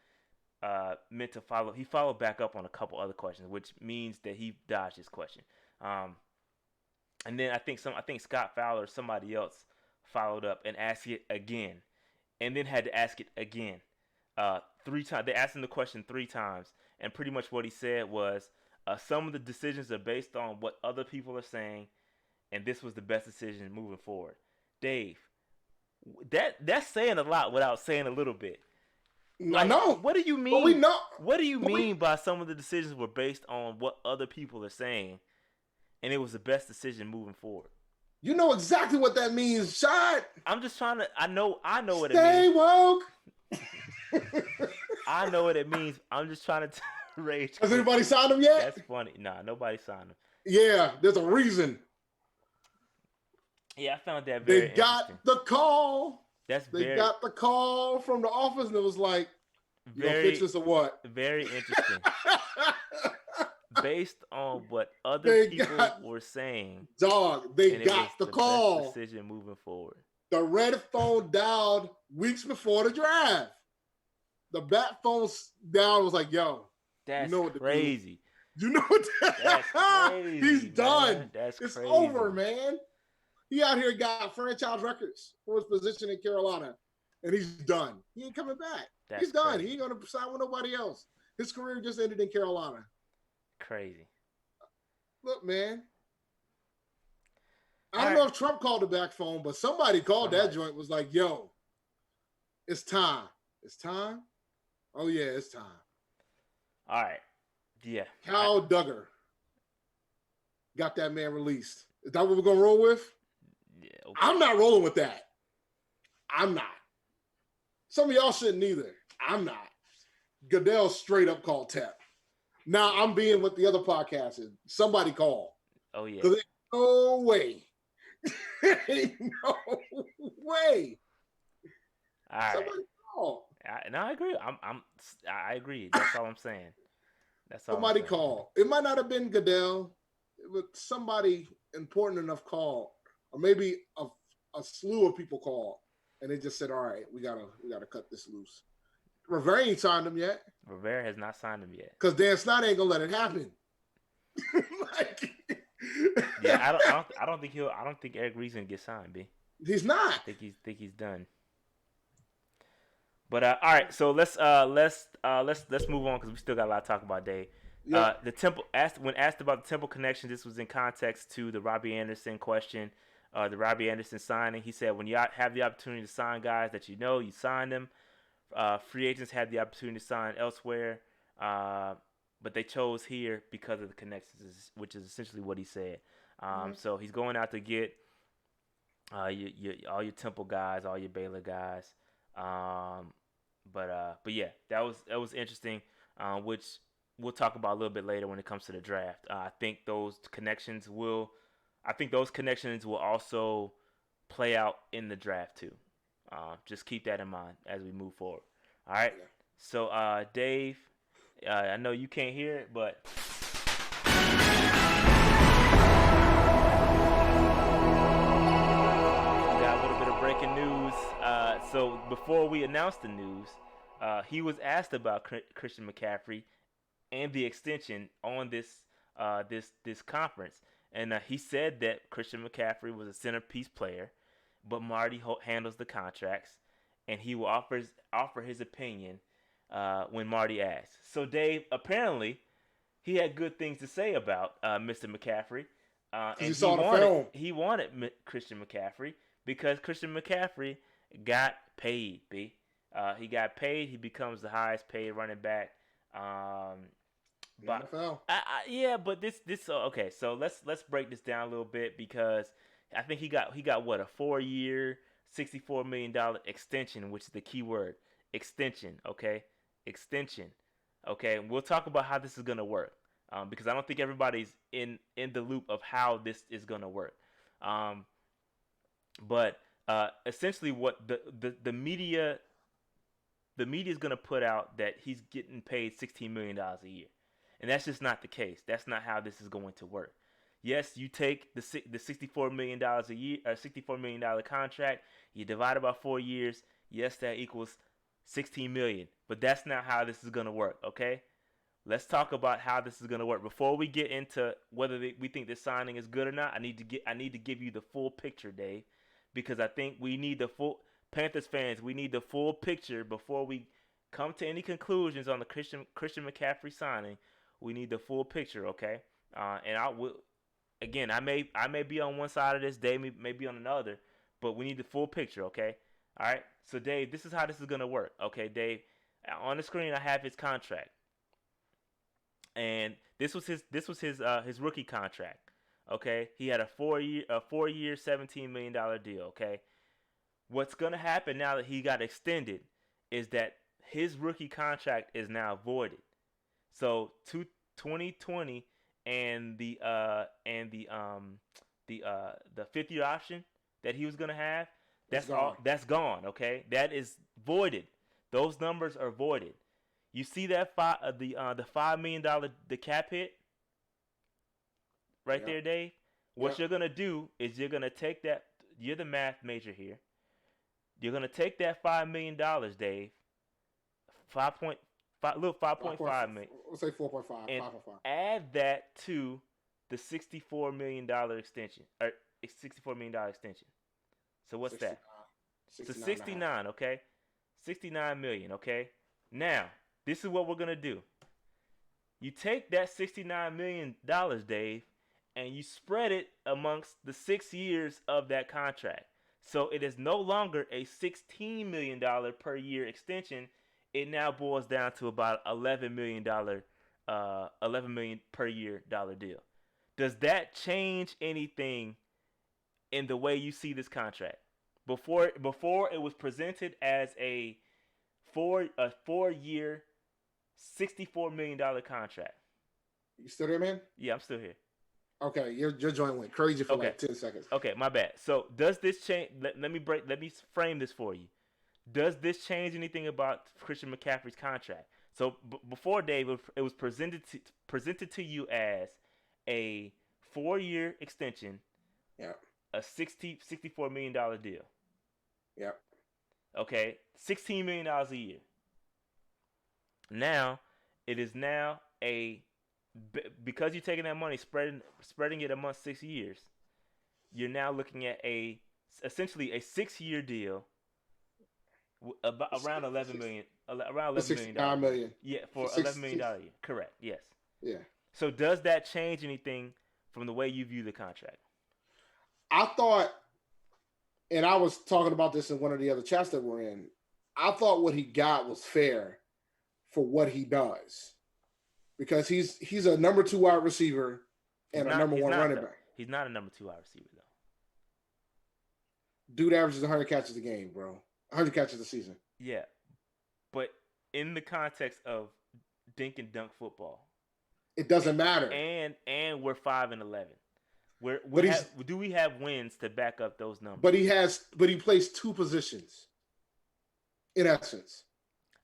meant to follow. He followed back up on a couple other questions, which means that he dodged his question. And then I think Scott Fowler or somebody else followed up and asked it again, and then had to ask it again 3 times. They asked him the question 3 times, and pretty much what he said was, some of the decisions are based on what other people are saying, and this was the best decision moving forward. Dave, that's saying a lot without saying a little bit. I know. What do you mean? But we know. What do you mean by some of the decisions were based on what other people are saying, and it was the best decision moving forward? You know exactly what that means, Shot. I'm just trying to. I know what it Stay means. woke. I know what it means. I'm just trying to rage. Has anybody signed him yet? That's funny. Nah, nobody signed him. Yeah, there's a reason. Yeah, I found that very They got the call. They got the call from the office, and it was like, you gonna fix this or what? Very interesting. Based on what other people were saying. Dog, they got the call. Best decision moving forward. The red phone dialed weeks before the draft. The bat phone down was like, yo, that's you know what crazy. You know what? That's crazy. He's done. That's crazy. It's over, man. He out here got franchise records for his position in Carolina, and he's done. He ain't coming back. He's done. Crazy. He ain't gonna sign with nobody else. His career just ended in Carolina. Crazy. Look, man. I don't know if Trump called the back phone, but somebody called that joint, was like, yo, it's time. It's time? Oh, yeah, it's time. All right. Yeah. Kyle Duggar got that man released. Is that what we're going to roll with? Yeah. Okay. I'm not rolling with that. I'm not. Some of y'all shouldn't either. I'm not. Goodell straight up called Tep. Now I'm being what the other podcast is. Somebody call. Oh, yeah. Because ain't no way. Ain't no way. All right. Somebody call. I agree. I agree. That's all I'm saying. That's all. Somebody call. It might not have been Goodell, but somebody important enough called, or maybe a slew of people called, and they just said, "All right, we gotta cut this loose." Rivera ain't signed him yet. Rivera has not signed him yet. Because Dan Snyder ain't gonna let it happen. Yeah, I don't think Eric Reed's gonna get signed, B. He's not. I think he's done. But all right, so let's move on because we still got a lot to talk about, Dave. Yep. The Temple when asked about the Temple connection, this was in context to the Robbie Anderson question, the Robbie Anderson signing. He said, when you have the opportunity to sign guys that you know, you sign them. Free agents had the opportunity to sign elsewhere, but they chose here because of the connections, which is essentially what he said. So he's going out to get all your Temple guys, all your Baylor guys. But yeah, that was interesting, which we'll talk about a little bit later when it comes to the draft. I think those connections will also play out in the draft too. Just keep that in mind as we move forward. All right. So, Dave, I know you can't hear it, but we got a little bit of breaking news. So before we announce the news, he was asked about Christian McCaffrey and the extension on this conference, and he said that Christian McCaffrey was a centerpiece player. but Marty handles the contracts, and he will offer his opinion when Marty asks. So Dave, apparently, he had good things to say about Mr. McCaffrey, Because and you saw the film. he wanted Christian McCaffrey because Christian McCaffrey got paid. He got paid. He becomes the highest paid running back. But NFL. yeah, but this okay. So let's break this down a little bit because I think he got what, a 4-year, $64 million extension, which is the key word, extension. Okay, extension. Okay, we'll talk about how this is gonna work because I don't think everybody's in the loop of how this is gonna work. But essentially, what the media is gonna put out that he's getting paid $16 million a year. And that's just not the case. That's not how this is going to work. Yes, you take the $64 million a year, $64 million contract, you divide it by 4 years. Yes, that equals $16 million. But that's not how this is going to work. Okay, let's talk about how this is going to work before we get into whether we think this signing is good or not. I need to give you the full picture, Dave, because I think we need the full Panthers fans. We need the full picture before we come to any conclusions on the Christian McCaffrey signing. We need the full picture, okay? And I will, again, I may be on one side of this, Dave may be on another, but we need the full picture, okay? All right. So Dave, this is how this is gonna work, okay, Dave? On the screen, I have his contract, and this was his rookie contract, okay? He had a 4-year $17 million deal, okay? What's gonna happen now that he got extended is that his rookie contract is now voided. So 2020 and the 5th-year option that he was gonna have, that's gone. Okay, that is voided. Those numbers are voided. You see that the $5 million the cap hit right there, Dave. What you're gonna do is you're gonna take that. You're the math major here. You're gonna take that $5 million, Dave. 5.5 million. Let's say 4.5. And 5.5. add that to the $64 million extension, or $64 million extension. So what's 69. That? 69. So 69, okay? 69 million, okay? Now, this is what we're gonna do. You take that $69 million, Dave, and you spread it amongst the 6 years of that contract. So it is no longer a $16 million per year extension. It now boils down to about $11 million per year deal. Does that change anything in the way you see this contract? Before it was presented as a 4-year, $64 million contract. You still there, man? Yeah, I'm still here. Okay, your joint went crazy for like 10 seconds. Okay, my bad. So does this change? Let me frame this for you. Does this change anything about Christian McCaffrey's contract? So before, Dave, it was presented to you as a 4-year extension. Yeah. A $64 million deal. Yeah. Okay, $16 million a year. Now, it is now because you're taking that money, spreading it among 6 years. You're now looking at essentially a 6-year deal. Around $11 million. Around $11 million. Yeah, for $11 million a year. Correct. Yes. Yeah. So does that change anything from the way you view the contract? I thought, and I was talking about this in one of the other chats that we're in, I thought what he got was fair for what he does. Because he's a number 2 wide receiver and a number 1 running back. He's not a number 2 wide receiver, though. Dude averages 100 catches a game, bro. 100 catches a season. Yeah. But in the context of dink and dunk football, it doesn't matter. And we're 5-11. Do we have wins to back up those numbers? But he plays 2 positions. In essence.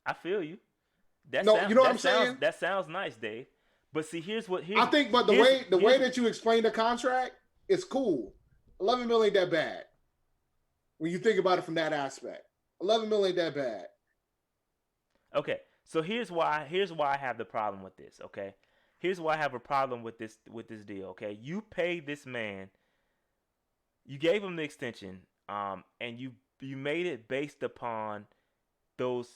I feel you. You know what I'm saying? That sounds nice, Dave. But see, I think the way that you explain the contract is cool. $11 million ain't that bad. When you think about it from that aspect. $11 million ain't that bad. Okay. So here's why I have the problem with this, okay? Here's why I have a problem with this deal, okay? You paid this man, you gave him the extension And you made it based upon those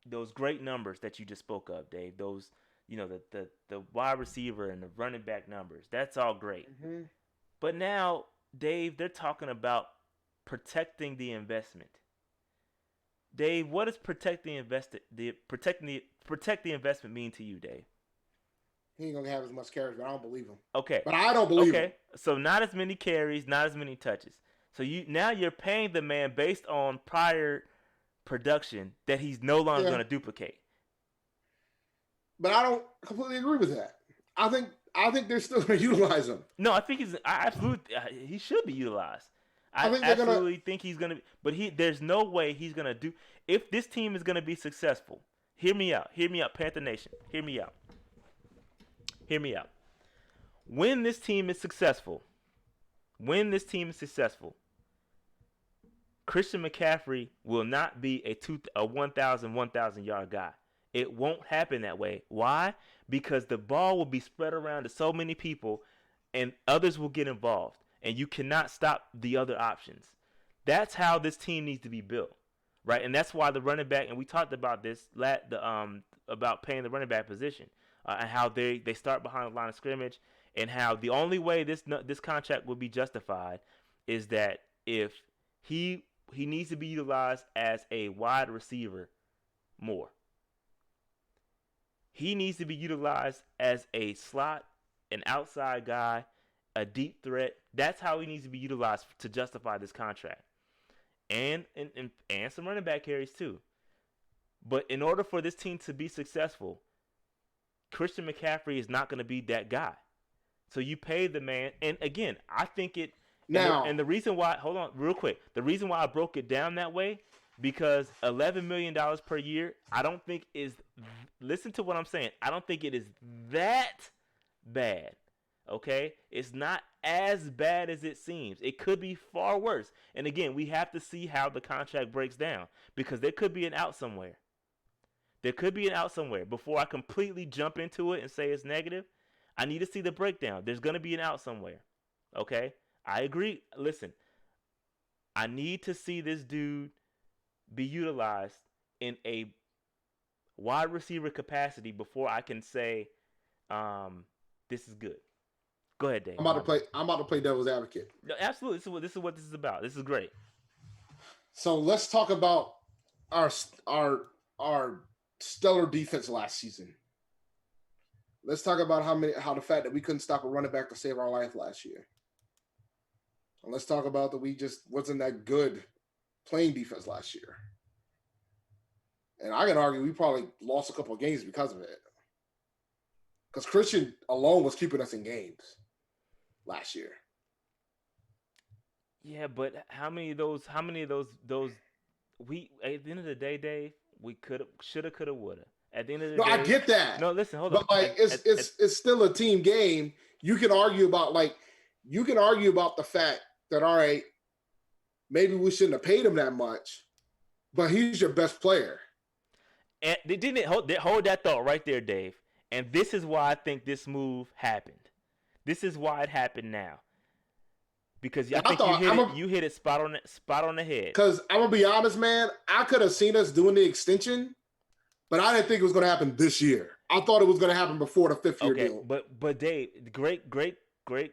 those great numbers that you just spoke of, Dave. Those the wide receiver and the running back numbers. That's all great. Mm-hmm. But now, Dave, they're talking about protecting the investment. Dave, what does protect the investment mean to you, Dave? He ain't gonna have as much carries, but I don't believe him. Okay. But I don't believe him. Okay. So not as many carries, not as many touches. So you're paying the man based on prior production that he's no longer Yeah. going to duplicate. But I don't completely agree with that. I think they're still going to utilize him. No, I think he should be utilized. I think absolutely think he's going to. But there's no way he's going to do. If this team is going to be successful, hear me out, Panther Nation, hear me out. When this team is successful, Christian McCaffrey will not be a 1,000 yard guy. It won't happen that way. Why? Because the ball will be spread around to so many people and others will get involved. And you cannot stop the other options. That's how this team needs to be built. Right? And that's why the running back, and we talked about this, about paying the running back position, and how they start behind the line of scrimmage, and how the only way this contract will be justified is that if he needs to be utilized as a wide receiver more. He needs to be utilized as a slot, an outside guy, a deep threat. That's how he needs to be utilized to justify this contract. And some running back carries too. But in order for this team to be successful, Christian McCaffrey is not going to be that guy. So you pay the man, and again, I think it. And the reason why, hold on, real quick, the reason why I broke it down that way, because $11 million per year, I don't think is. Listen to what I'm saying. I don't think it is that bad. Okay, it's not as bad as it seems. It could be far worse. And again, we have to see how the contract breaks down, because there could be an out somewhere. Before I completely jump into it and say it's negative. I need to see the breakdown. There's going to be an out somewhere. Okay? I agree. Listen, I need to see this dude be utilized in a wide receiver capacity before I can say this is good. Go ahead, Dave. I'm about to play devil's advocate. No, absolutely. This is what this is about. This is great. So let's talk about our stellar defense last season. Let's talk about how the fact that we couldn't stop a running back to save our life last year. And let's talk about that we just wasn't that good playing defense last year. And I can argue we probably lost a couple of games because of it. Because Christian alone was keeping us in games last year. Yeah, but how many of those we at the end of the day, Dave, we shoulda, coulda, woulda. At the end of the day, I get that. No, listen, hold on. But it's still a team game. You can argue about the fact that, all right, maybe we shouldn't have paid him that much, but he's your best player. And they didn't hold that thought right there, Dave. And this is why I think this move happened. This is why it happened now. Because I think you hit it spot on the head. Because I'm gonna be honest, man, I could have seen us doing the extension, but I didn't think it was gonna happen this year. I thought it was gonna happen before the 5th year deal. But Dave, great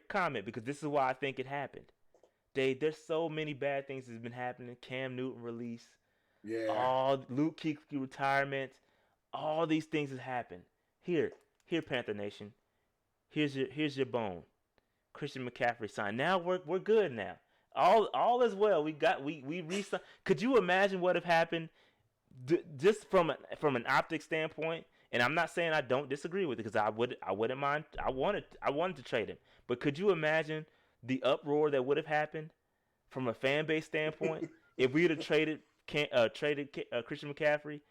comment, because this is why I think it happened. Dave, there's so many bad things that's been happening. Cam Newton release, all Luke Kuechly retirement, all these things have happened. Here, Panther Nation. Here's your bone. Christian McCaffrey signed. Now we're good now. All is well. We re-signed. Could you imagine what have happened just from an optic standpoint? And I'm not saying I don't disagree with it, because I wouldn't mind. I wanted to trade him. But could you imagine the uproar that would have happened from a fan base standpoint if we would have traded Christian McCaffrey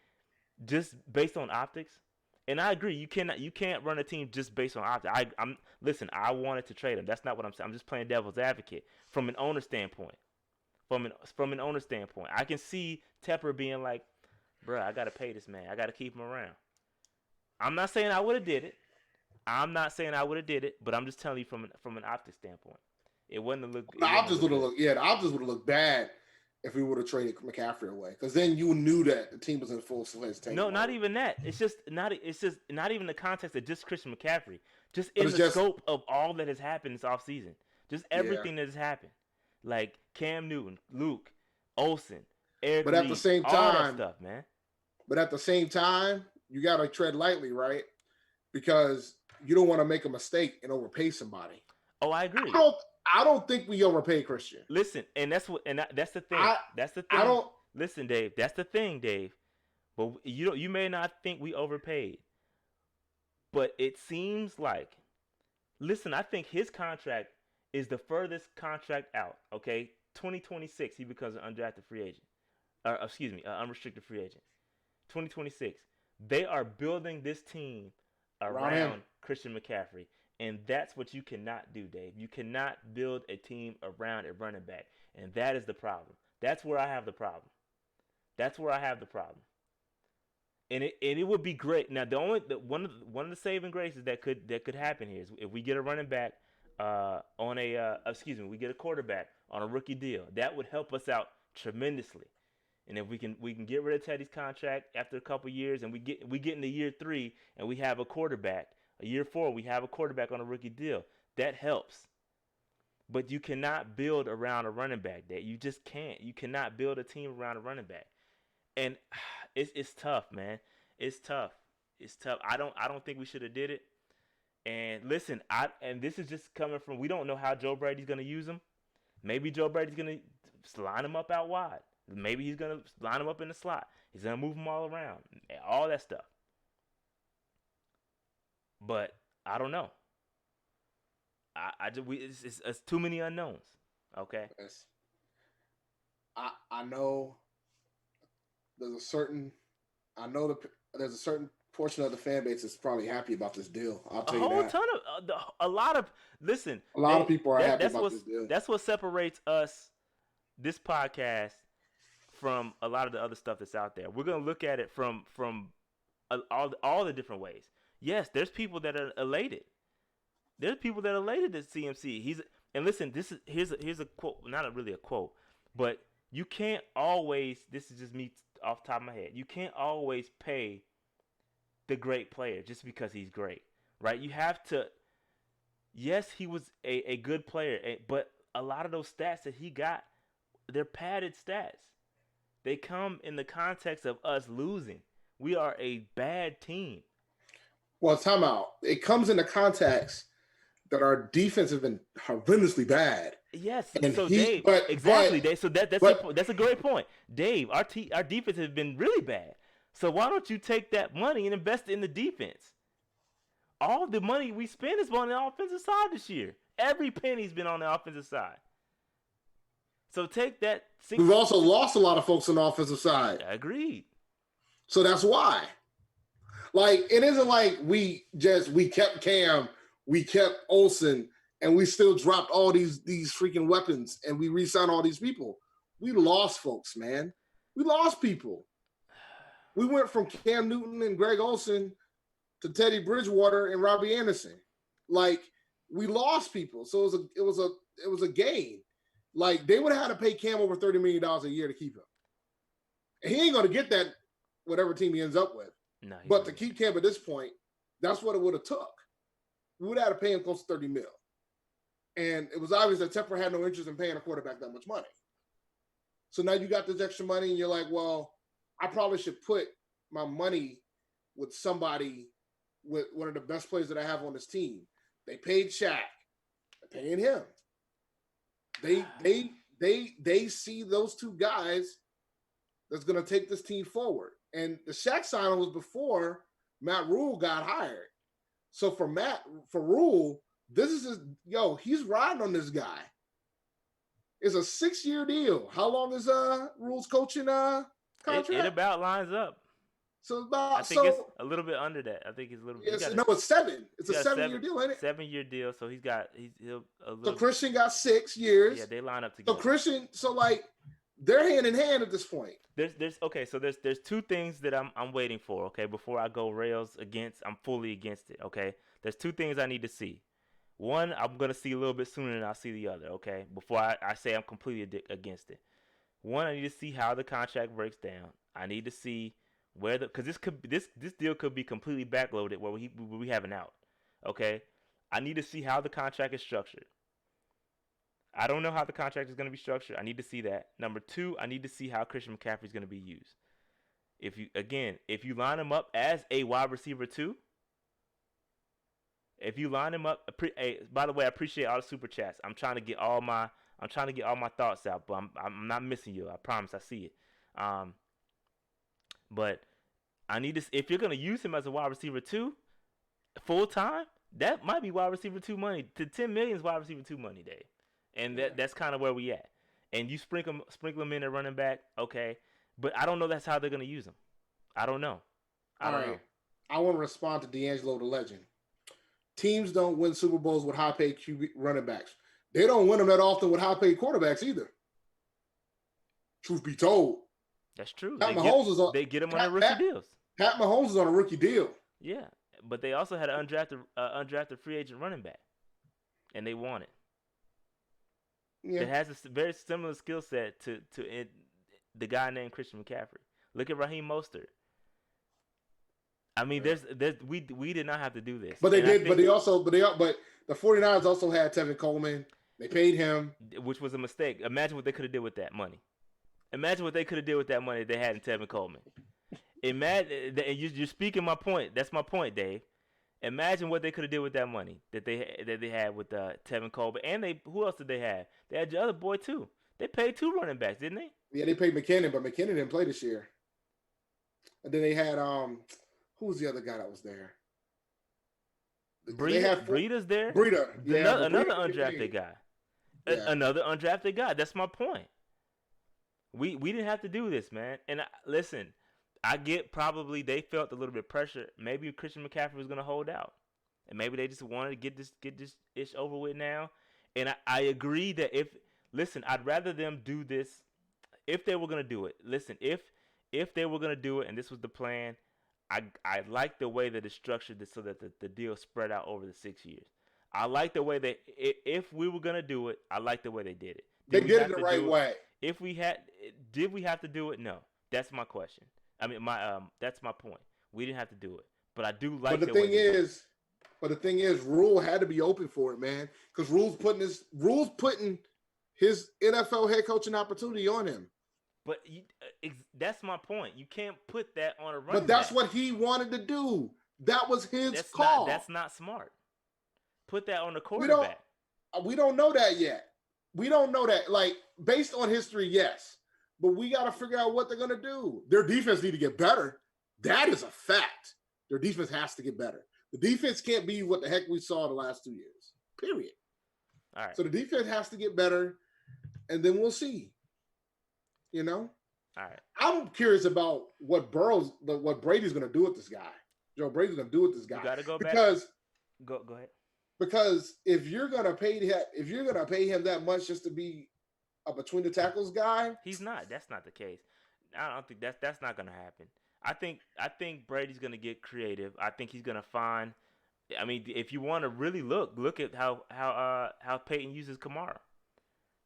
just based on optics? And I agree, you can't run a team just based on optics. I wanted to trade him. That's not what I'm saying. I'm just playing devil's advocate from an owner standpoint. From an owner standpoint, I can see Tepper being like, "Bruh, I gotta pay this man. I gotta keep him around." I'm not saying I would have did it. But I'm just telling you from an optics standpoint. It wouldn't have looked. The It wouldn't have optics looked would have good. looked. Yeah, the optics would have looked bad if we would have traded McCaffrey away, because then you knew that the team was in full tank No, not mode. even that. It's just not. It's just not even the context of just Christian McCaffrey. Just But in it's the just scope of all that has happened this offseason. Just yeah. everything that has happened. Like Cam Newton, Luke, Olsen, Eric But at the Reed, same all that time, stuff, man. you got to tread lightly, right? Because you don't want to make a mistake and overpay somebody. Oh, I I agree. don't. I don't think we overpay Christian. Listen, and that's the thing. I That's the I thing. don't. Listen, Dave. That's the thing, Dave. But you may not think we overpaid, but it seems like. Listen, I think his contract is the furthest contract out. Okay, 2026 he becomes an undrafted free agent. Or excuse me, unrestricted free agent. 2026. They are building this team Around him. around Christian McCaffrey. And that's what you cannot do, Dave. You cannot build a team around a running back. And that is the problem. That's where I have the problem. That's where I have the problem. And it would be great. Now one of the saving graces that could happen here is if we get a running back on a we get a quarterback on a rookie deal. That would help us out tremendously. And if we can get rid of Teddy's contract after a couple years, and we get into year 3 and we have a quarterback, year 4 we have a quarterback on a rookie deal, that helps. But you cannot build around a running back. That you just can't. You cannot build a team around a running back, and it's tough, man. It's tough. It's tough. I don't think we should have did it. And listen, and this is just coming from, we don't know how Joe Brady's gonna use him. Maybe Joe Brady's gonna line him up out wide. Maybe he's going to line them up in the slot. He's going to move them all around. All that stuff. But I don't know. It's too many unknowns. Okay? Yes. I know there's a certain portion of the fan base that's probably happy about this deal. I'll tell you that. A whole ton of a lot of people are happy about this deal. That's what separates us, this podcast, from a lot of the other stuff that's out there. We're gonna look at it from all the different ways. Yes, there's people that are elated. There's people that are elated at CMC. And listen, here's a quote, not really a quote, but you can't always. This is just me off the top of my head. You can't always pay the great player just because he's great, right? You have to. Yes, he was a good player, but a lot of those stats that he got, they're padded stats. They come in the context of us losing. We are a bad team. Well, time out. It comes in the context that our defense has been horrendously bad. Yes, and so Dave, Dave. So that's a great point, Dave. Our defense has been really bad. So why don't you take that money and invest it in the defense? All the money we spend is on the offensive side this year. Every penny's been on the offensive side. So take that. We've also lost a lot of folks on the offensive side. Agreed. So that's why. Like, it isn't like we kept Cam, we kept Olsen, and we still dropped all these freaking weapons, and we re-signed all these people. We lost folks, man. We lost people. We went from Cam Newton and Greg Olsen to Teddy Bridgewater and Robbie Anderson. Like, we lost people. So it was a gain. Like, they would have had to pay Cam over $30 million a year to keep him. And he ain't going to get that whatever team he ends up with. No, but to keep Cam at this point, that's what it would have took. We would have had to pay him close to $30 million. And it was obvious that Tepper had no interest in paying a quarterback that much money. So now you got this extra money and you're like, well, I probably should put my money with somebody, with one of the best players that I have on this team. They paid Shaq. They're paying him. They see those two guys that's going to take this team forward. And the Shaq signing was before Matt Rhule got hired. So for Rhule, this is he's riding on this guy. It's a 6-year deal. How long is Rhule's coaching contract? It about lines up. So about, I think it's a little bit under that. I think it's a little bit. It's 7. It's a 7-year deal, ain't it? 7-year deal. So he'll a little. So Christian got 6 years. Yeah, they line up together. So like they're hand in hand at this point. There's two things that I'm waiting for. Okay, before I go rails against, I'm fully against it. Okay, there's two things I need to see. One, I'm gonna see a little bit sooner than I'll see the other. Okay, before I say I'm completely against it. One, I need to see how the contract breaks down. I need to see where because this deal could be completely backloaded where we have an out. Okay, I need to see how the contract is structured. I don't know how the contract is going to be structured. I need to see that. Number two, I need to see how Christian McCaffrey is going to be used. If you line him up as a wide receiver too, if you line him up, by the way, I appreciate all the super chats. I'm trying to get all my thoughts out, but I'm not missing you. I promise. I see it. Um, but I need to. If you're gonna use him as a wide receiver too, full time, that might be wide receiver two money. To 10 million is wide receiver two money, Dave, and that's kind of where we at. And you sprinkle him in at running back, okay? But I don't know that's how they're gonna use him. I don't know. I don't know. I want to respond to D'Angelo the Legend. Teams don't win Super Bowls with high-paid QB running backs. They don't win them that often with high-paid quarterbacks either. Truth be told. That's true. They get them on their rookie deals. Pat Mahomes is on a rookie deal. Yeah, but they also had an undrafted free agent running back, and they won it. Yeah. That has a very similar skill set to the guy named Christian McCaffrey. Look at Raheem Mostert. I mean, we did not have to do this. But they did. But the 49ers also had Tevin Coleman. They paid him, which was a mistake. Imagine what they could have did with that money. Imagine what they could have did with that money they had in Tevin Coleman. Imagine, you're speaking my point. That's my point, Dave. Imagine what they could have did with that money that they had with Tevin Coleman. And who else did they have? They had your other boy too. They paid 2 running backs, didn't they? Yeah, they paid McKinnon, but McKinnon didn't play this year. And then they had who was the other guy that was there? Breeder's there. Breeder, yeah, another undrafted guy. Yeah. Another undrafted guy. That's my point. We didn't have to do this, man. And listen, I get probably they felt a little bit pressure. Maybe Christian McCaffrey was going to hold out, and maybe they just wanted to get this ish over with now. And I agree that I'd rather them do this if they were going to do it. Listen, if they were going to do it and this was the plan, I like the way that it's structured so that the deal spread out over the 6 years. I like the way that if we were going to do it, I like the way they did it. They did it the right way. Did we have to do it? No. That's my question. I mean, that's my point. We didn't have to do it, but I do like. But the thing is, Rhule had to be open for it, man, because Rhule's putting his NFL head coaching opportunity on him. But that's my point. You can't put that on a running back. But that's what he wanted to do. That was his call. That's not smart. Put that on the quarterback. We don't know that yet. We don't know that. Like, based on history, yes. But we got to figure out what they're going to do. Their defense need to get better. That is a fact. Their defense has to get better. The defense can't be what the heck we saw the last 2 years. Period. All right. So the defense has to get better, and then we'll see. You know? All right. I'm curious about what Brady's going to do with this guy. Joe Brady's going to do with this guy. You got to go back. Go ahead. Because if you're gonna pay him that much just to be a between the tackles guy, he's not. That's not the case. I don't think that's not gonna happen. I think Brady's gonna get creative. I think he's gonna find. I mean, if you want to really look at how Peyton uses Kamara.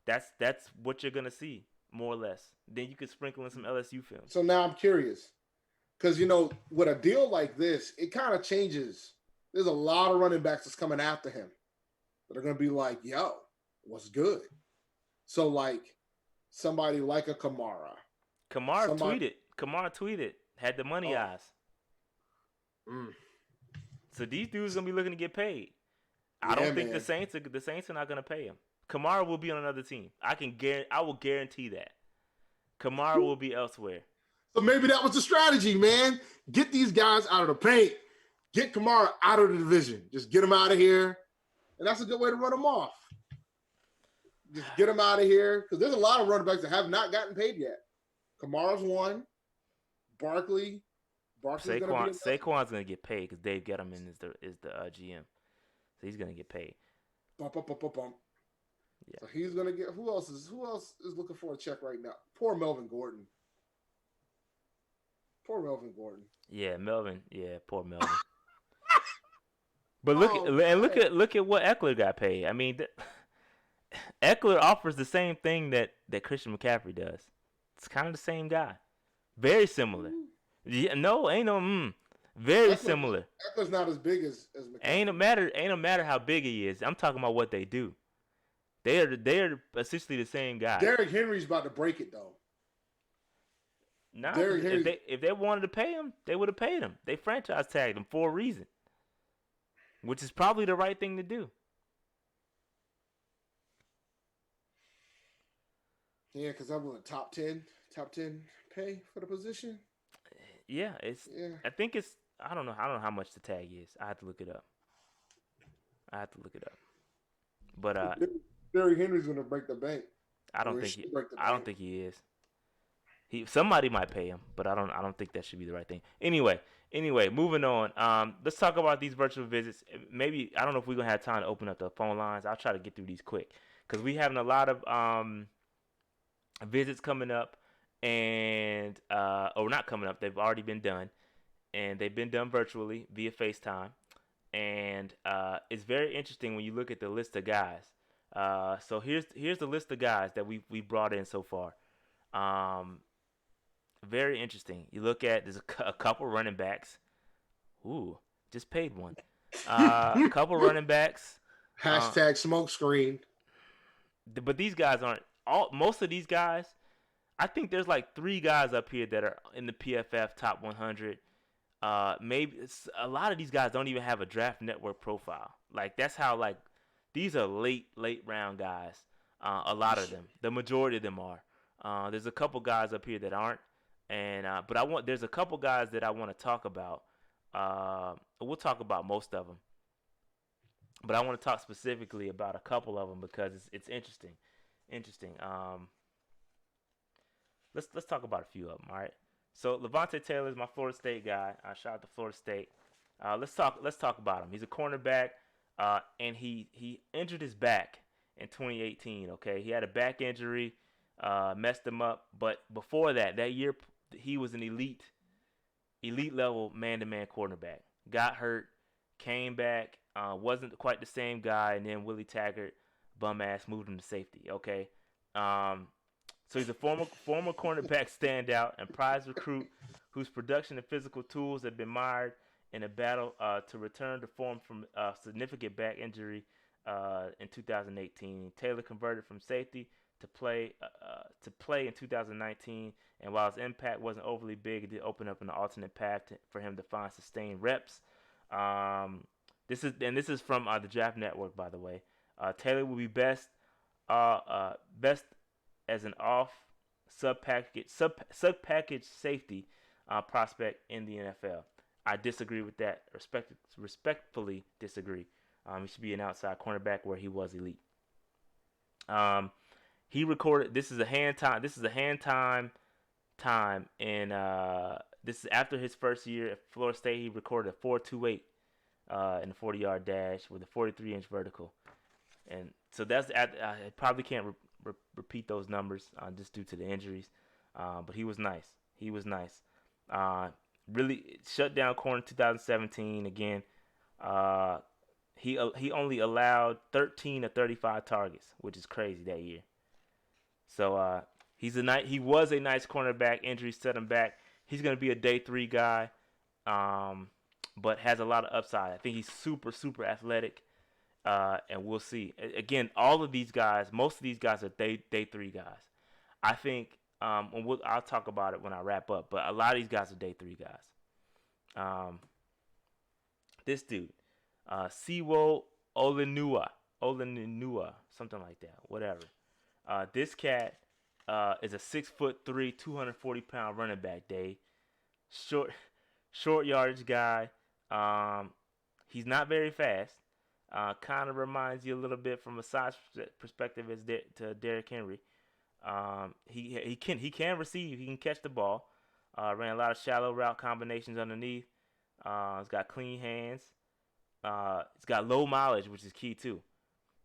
That's what you're gonna see more or less. Then you could sprinkle in some LSU film. So now I'm curious, because with a deal like this, it kind of changes. There's a lot of running backs that's coming after him that are going to be like, yo, what's good? So, like, somebody like a Kamara. Kamara tweeted, had the money eyes. So these dudes going to be looking to get paid. I don't think the Saints are not going to pay him. Kamara will be on another team. I will guarantee that. Kamara will be elsewhere. So maybe that was the strategy, man. Get these guys out of the paint. Get Kamara out of the division. Just get him out of here. And that's a good way to run him off. Just get him out of here. Because there's a lot of running backs that have not gotten paid yet. Kamara's one. Barkley's Saquon's going to get paid because Dave Gettleman is the GM. So he's going to get paid. Bump. Yeah. So he's going to get – who else is looking for a check right now? Poor Melvin Gordon. Yeah, Melvin. Yeah, poor Melvin. But look at what Eckler got paid. I mean, Eckler offers the same thing that Christian McCaffrey does. It's kind of the same guy. Very similar. Yeah, no, ain't no very similar. Eckler's not as big as McCaffrey. Ain't no matter how big he is. I'm talking about what they do. They are essentially the same guy. Derrick Henry's about to break it though. Nah, if they wanted to pay him, they would have paid him. They franchise tagged him for a reason, which is probably the right thing to do. Yeah, because I'm a top 10 pay for the position. Yeah, I think it's. I don't know how much the tag is. I have to look it up. But Derrick Henry's gonna break the bank. I don't think he is. Somebody might pay him, but I don't think that should be the right thing. Anyway, moving on. Let's talk about these virtual visits. Maybe I don't know if we're gonna have time to open up the phone lines. I'll try to get through these quick because we having a lot of visits coming up, and or not coming up. They've already been done, and they've been done virtually via FaceTime, and it's very interesting when you look at the list of guys. So here's the list of guys that we brought in so far. Very interesting. You look at there's a couple running backs. Ooh, just paid one. A couple running backs. Hashtag smokescreen. But these guys aren't all. Most of these guys, I think there's like 3 guys up here that are in the PFF top 100. Maybe a lot of these guys don't even have a Draft Network profile. Like that's how like these are late round guys. A lot of them. The majority of them are. There's a couple guys up here that aren't. And but there's a couple guys that I want to talk about. We'll talk about most of them, but I want to talk specifically about a couple of them because it's interesting. Let's talk about a few of them. All right. So Levante Taylor is my Florida State guy. I shout out to Florida State. Let's talk about him. He's a cornerback, and he injured his back in 2018. Okay, he had a back injury, messed him up. But before that year, he was an elite level man-to-man cornerback. Got hurt, came back, wasn't quite the same guy, and then Willie Taggart, bum ass, moved him to safety. Okay, so he's a former cornerback standout and prize recruit whose production and physical tools have been mired in a battle to return to form from a significant back injury in 2018. Taylor converted from safety to play in 2019, and while his impact wasn't overly big, it did open up an alternate path for him to find sustained reps. This is from the Draft Network, by the way. Taylor will be best as an off sub package safety prospect in the NFL. I disagree with that. Respectfully disagree. He should be an outside cornerback where he was elite. He recorded. This is a hand time, and this is after his first year at Florida State. He recorded a 4.28 in the 40-yard dash with a 43-inch vertical, and so that's I probably can't repeat those numbers just due to the injuries, but he was nice. Really shut down corner 2017 again. He only allowed 13 of 35 targets, which is crazy that year. So he was a nice cornerback. Injury set him back. He's going to be a day 3 guy, but has a lot of upside. I think he's super athletic, and we'll see. Again, all of these guys, most of these guys are day 3 guys. I think I'll talk about it when I wrap up, but a lot of these guys are day 3 guys. This dude, Siwo Olenua, something like that, whatever. This cat is a 6'3", 240-pound running back. Dave, short yardage guy. He's not very fast. Kind of reminds you a little bit from a size perspective to Derrick Henry. He can receive. He can catch the ball. Ran a lot of shallow route combinations underneath. He's got clean hands. He's got low mileage, which is key too.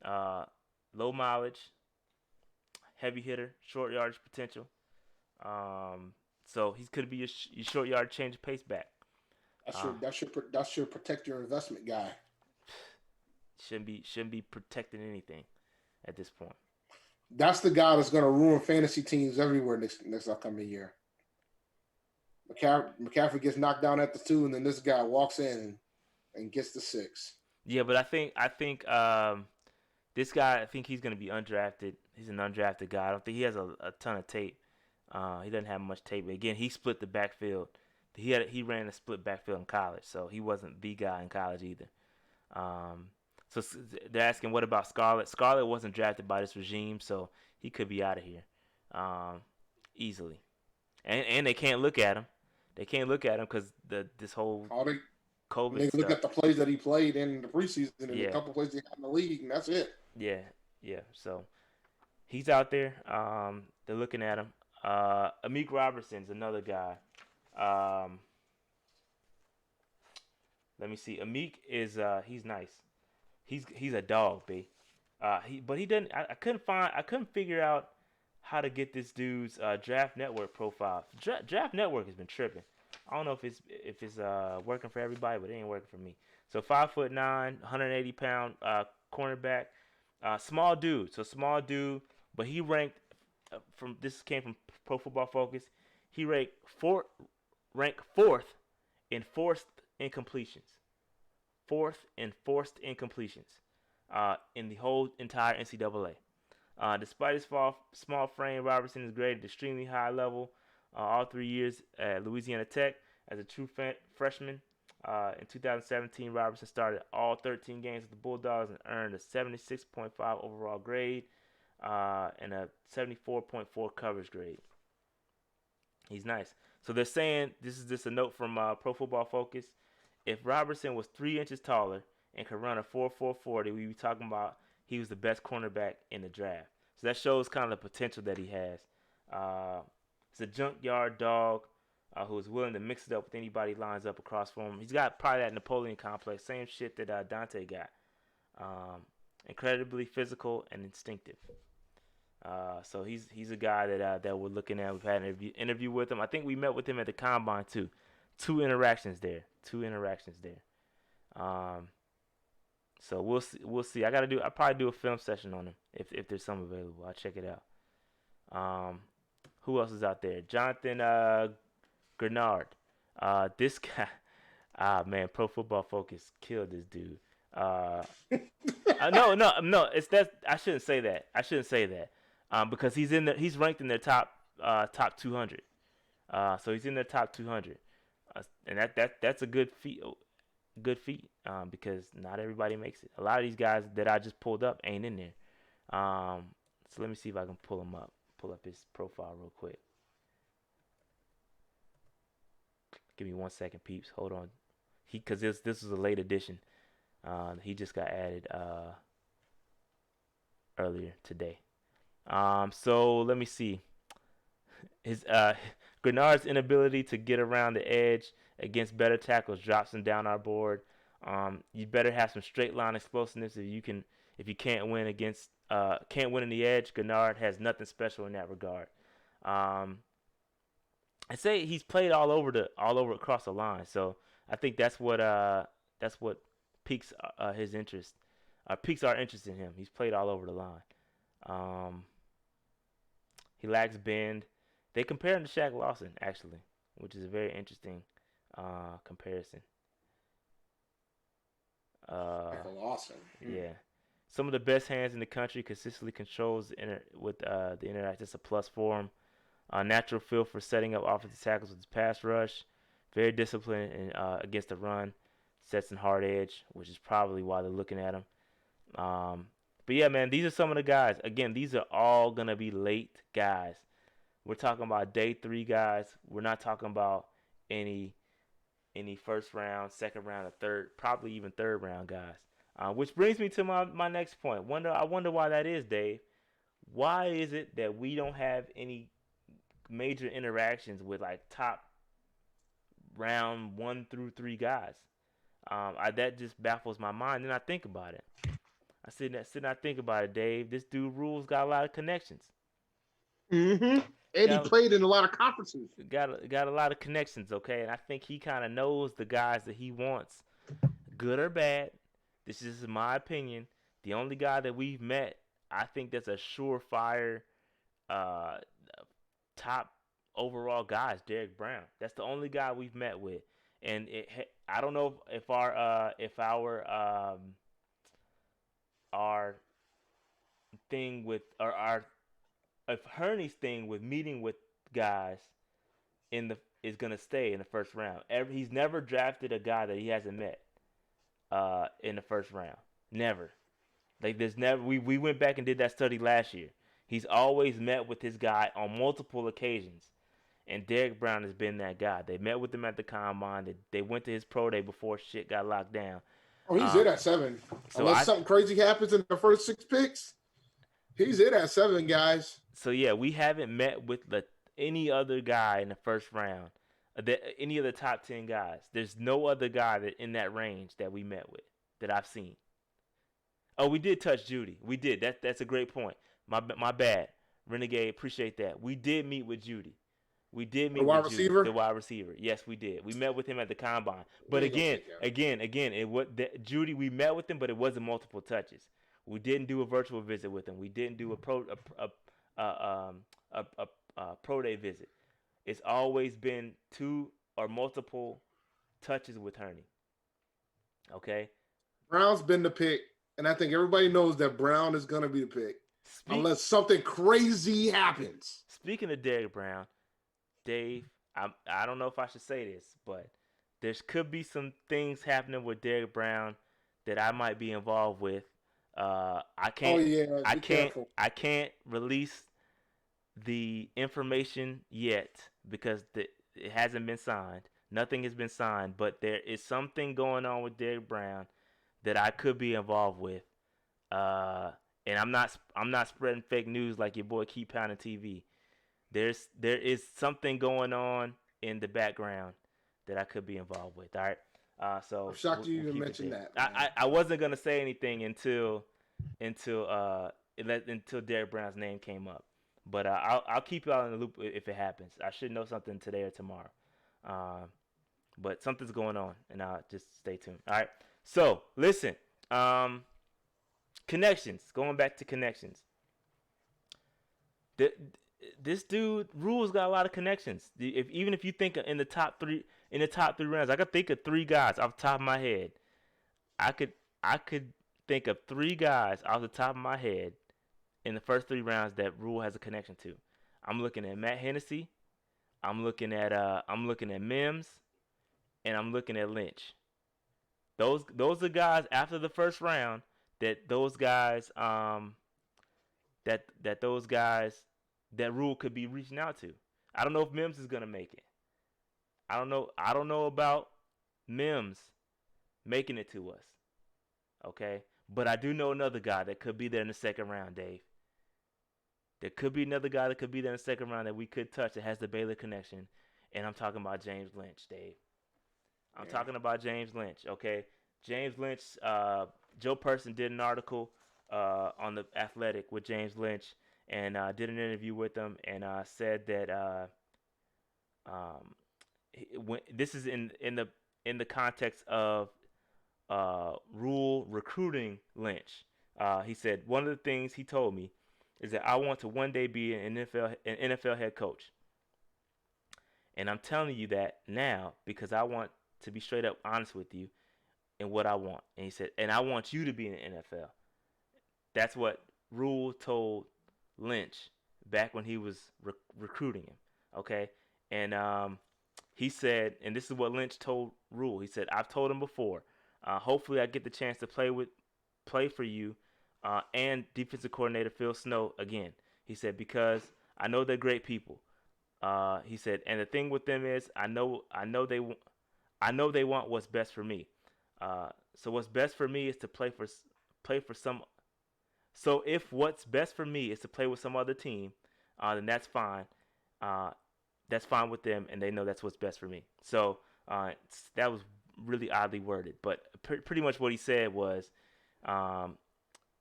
Low mileage. Heavy hitter, short yardage potential. So he's could be your short yard change of pace back. That should protect your investment guy. shouldn't be protecting anything at this point. That's the guy that's going to ruin fantasy teams everywhere next upcoming year. McCaffrey gets knocked down at the 2, and then this guy walks in and gets the 6. Yeah, but I think this guy, I think he's going to be undrafted. He's an undrafted guy. I don't think he has a ton of tape. He doesn't have much tape. But again, he split the backfield. He ran a split backfield in college, so he wasn't the guy in college either. So they're asking, what about Scarlett? Scarlett wasn't drafted by this regime, so he could be out of here easily. And they can't look at him. They can't look at him because this whole COVID they stuff. look at the plays that he played in the preseason and a couple plays he had in the league, and that's it. Yeah. So he's out there. They're looking at him. Amik Robertson's another guy. Let me see. Amik is he's nice. He's a dog, B. But he doesn't. I couldn't figure out how to get this dude's Draft Network profile. Draft Network has been tripping. I don't know if it's working for everybody, but it ain't working for me. So 5'9", 180-pound cornerback, small dude. So small dude, but he ranked this came from Pro Football Focus. He ranked fourth in forced incompletions. Fourth in forced incompletions in the whole entire NCAA. Despite his small frame, Robertson is graded extremely high level all 3 years at Louisiana Tech as a true freshman. In 2017, Robertson started all 13 games with the Bulldogs and earned a 76.5 overall grade and a 74.4 coverage grade. He's nice. So they're saying, this is just a note from Pro Football Focus, if Robertson was 3 inches taller and could run a 4.40, we'd be talking about he was the best cornerback in the draft. So that shows kind of the potential that he has. He's a junkyard dog who is willing to mix it up with anybody lines up across from him. He's got probably that Napoleon complex, same shit that Dante got. Incredibly physical and instinctive. So he's a guy that we're looking at. We've had an interview with him. I think we met with him at the Combine too. Two interactions there. So we'll see. I'll probably do a film session on him if there's some available. I'll check it out. Who else is out there? Jonathan Grenard. This guy. Man, Pro Football Focus killed this dude. No. It's that I shouldn't say that. Because he's ranked in their top 200. So he's in their top 200. And that's a good feat. Because not everybody makes it. A lot of these guys that I just pulled up ain't in there. So let me see if I can pull him up. Pull up his profile real quick. Give me 1 second, peeps. Hold on. Because this is a late edition. He just got added earlier today. So let me see. His Grenard's inability to get around the edge against better tackles drops him down our board. You better have some straight line explosiveness if you can't win in the edge. Grenard has nothing special in that regard. I say he's played all over across the line. So I think that's what piques his interest. Piques our interest in him. He's played all over the line. He lacks bend. They compare him to Shaq Lawson, actually, which is a very interesting comparison. Lawson. Yeah. Some of the best hands in the country, consistently controls the interact. It's a plus for him. Natural feel for setting up offensive tackles with his pass rush. Very disciplined against the run. Sets in hard edge, which is probably why they're looking at him. But yeah, man, these are some of the guys. Again, these are all going to be late guys. We're talking about day 3 guys. We're not talking about any first round, second round, or third, probably even third round guys. Which brings me to my next point. I wonder why that is, Dave. Why is it that we don't have any major interactions with like top round 1 through 3 guys? That just baffles my mind. Then I think about it. I sit and I think about it, Dave. This dude Rhule's got a lot of connections. Mm-hmm. And he played in a lot of conferences. Got a lot of connections, okay? And I think he kind of knows the guys that he wants, good or bad. This is my opinion. The only guy that we've met, I think that's a surefire uh, top overall guy is Derek Brown. That's the only guy we've met with, and I don't know if our thing with or our if Herney's thing with meeting with guys in the is gonna stay in the first round. He's never drafted a guy that he hasn't met in the first round. Never. Like there's never we went back and did that study last year. He's always met with his guy on multiple occasions. And Derek Brown has been that guy. They met with him at the combine. They went to his pro day before shit got locked down. Oh, he's it at 7. So Unless something crazy happens in the first 6 picks, he's it at 7, guys. So yeah, we haven't met with any other guy in the first round. Any of the top 10 guys. There's no other guy that in that range that we met with that I've seen. Oh, we did touch Judy. We did. That's a great point. My bad. Renegade, appreciate that. We did meet with Judy. We did meet The wide with Judy, receiver? the wide receiver. Yes, we did. We met with him at the combine. But We ain't gonna again, take care it was Judy. We met with him, but it wasn't multiple touches. We didn't do a virtual visit with him. We didn't do a pro day visit. It's always been 2 or multiple touches with Herney. Okay. Brown's been the pick, and I think everybody knows that Brown is going to be the pick unless something crazy happens. Speaking of Derek Brown, Dave, I don't know if I should say this, but there could be some things happening with Derek Brown that I might be involved with. I can't. Oh yeah, I be can't. careful. I can't release the information yet because it hasn't been signed. Nothing has been signed, but there is something going on with Derek Brown that I could be involved with. And I'm not spreading fake news like your boy Keep Pounding TV. There is something going on in the background that I could be involved with. All right. So I'm shocked you even mentioned that. I wasn't gonna say anything until Derek Brown's name came up, but I'll keep y'all in the loop if it happens. I should know something today or tomorrow. But something's going on, and just stay tuned. All right. So listen. Connections. Going back to connections. This dude Rhule's got a lot of connections. Even if you think in the top three rounds, I could think of 3 guys off the top of my head. I could think of 3 guys off the top of my head in the first 3 rounds that Rhule has a connection to. I'm looking at Matt Hennessy, I'm looking at Mims, and I'm looking at Lynch. Those are guys after the first round that those guys that Rhule could be reaching out to. I don't know if Mims is gonna make it. I don't know about Mims making it to us. Okay? But I do know another guy that could be there in the second round, Dave. There could be another guy that could be there in the second round that we could touch that has the Baylor connection. And I'm talking about James Lynch, Dave. I'm talking about James Lynch, okay? James Lynch, Joe Person did an article on The Athletic with James Lynch and did an interview with him and said that this is in the context of Rhule recruiting Lynch. He said one of the things he told me is that I want to one day be an NFL head coach. And I'm telling you that now because I want to be straight up honest with you in what I want. And he said, and I want you to be in the NFL. That's what Rhule told Lynch back when he was recruiting him. Okay? And he said, and this is what Lynch told Rhule. He said, I've told him before. Hopefully I get the chance to play for you and defensive coordinator Phil Snow again. He said, because I know they're great people. He said, and the thing with them is, I know they want what's best for me. So what's best for me is to play for some. So if what's best for me is to play with some other team, then that's fine. That's fine with them, and they know that's what's best for me. So that was really oddly worded, but pretty much what he said was,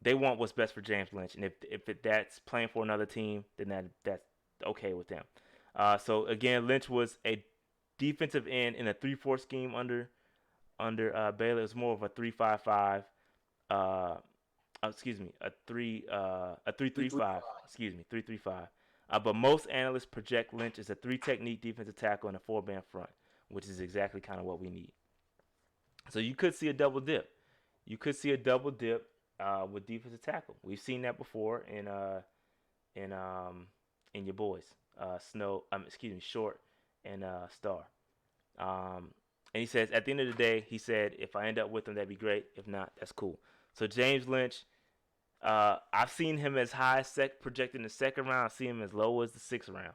they want what's best for James Lynch, and if that's playing for another team, then that's okay with them. So again, Lynch was a defensive end in a 3-4 scheme under Baylor. It was more of a 3-5-5 excuse me, a 3-3-5. 3-3-5. Excuse me, 3-3-5. But most analysts project Lynch as a three-technique defensive tackle and a four-man front, which is exactly kind of what we need. So you could see a double dip. You could see a double dip with defensive tackle. We've seen that before in in your boys, Snow. Excuse me, Short and Star. And he says at the end of the day, he said if I end up with him, that'd be great. If not, that's cool. So James Lynch, I've seen him as high projected in the second round. I've seen him as low as the sixth round.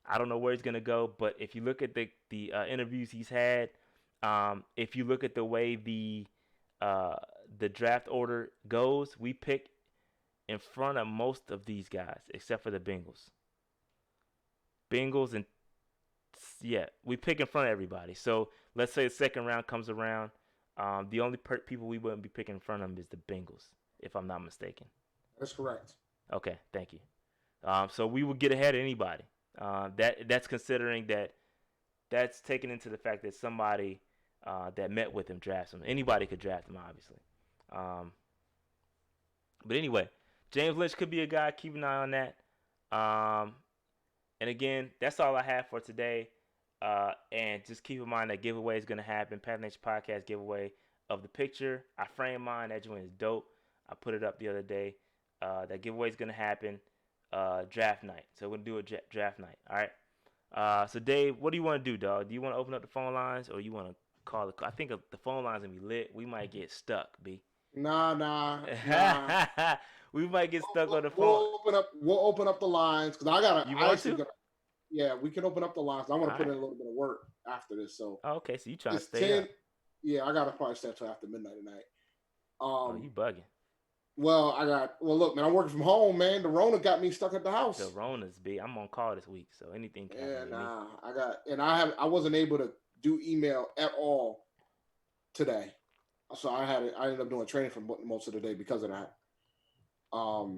I don't know where he's gonna go, but if you look at the interviews he's had, if you look at the way the draft order goes, we pick in front of most of these guys except for the Bengals. Bengals and yeah, we pick in front of everybody. So let's say the second round comes around, the only people we wouldn't be picking in front of them is the Bengals, if I'm not mistaken. That's correct. Okay, thank you. So we would get ahead of anybody. That's considering that's taken into the fact that somebody that met with him drafts him. Anybody could draft him, obviously. But anyway, James Lynch could be a guy. Keep an eye on that. And again, that's all I have for today. And just keep in mind that giveaway is going to happen. Panther Nation Podcast giveaway of the picture. I framed mine. That joint is dope. I put it up the other day. That giveaway is going to happen draft night. So we're going to do a draft night. All right. So, Dave, what do you want to do, dog? Do you want to open up the phone lines or you want to call I think the phone lines going to be lit. We might get stuck, B. Nah. We might get stuck on the phone. We'll open up the lines because I gotta. You want to? Yeah, we can open up the lines. I want to put in a little bit of work after this. So. Oh, okay, so you trying to stay up? Yeah, I gotta probably stay until after midnight tonight. You bugging? Well, look, man, I'm working from home, man. The Rona got me stuck at the house. The Rona's big. I'm on call this week, so anything can happen. Yeah, I wasn't able to do email at all today. So I ended up doing training for most of the day because of that. I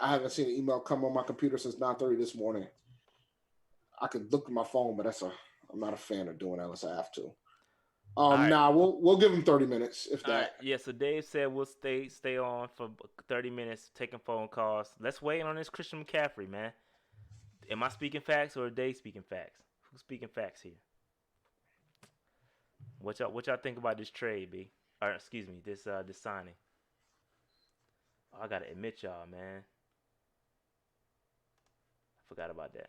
haven't seen an email come on my computer since 9:30 this morning. I could look at my phone, but I'm not a fan of doing that unless I have to. Right. We'll give him 30 minutes if that. Right. Yeah, so Dave said we'll stay on for 30 minutes taking phone calls. Let's wait on this Christian McCaffrey, man. Am I speaking facts or are Dave speaking facts? Who's speaking facts here? What y'all think about this trade, B? Or excuse me, this signing. Oh, I gotta admit y'all, man. I forgot about that.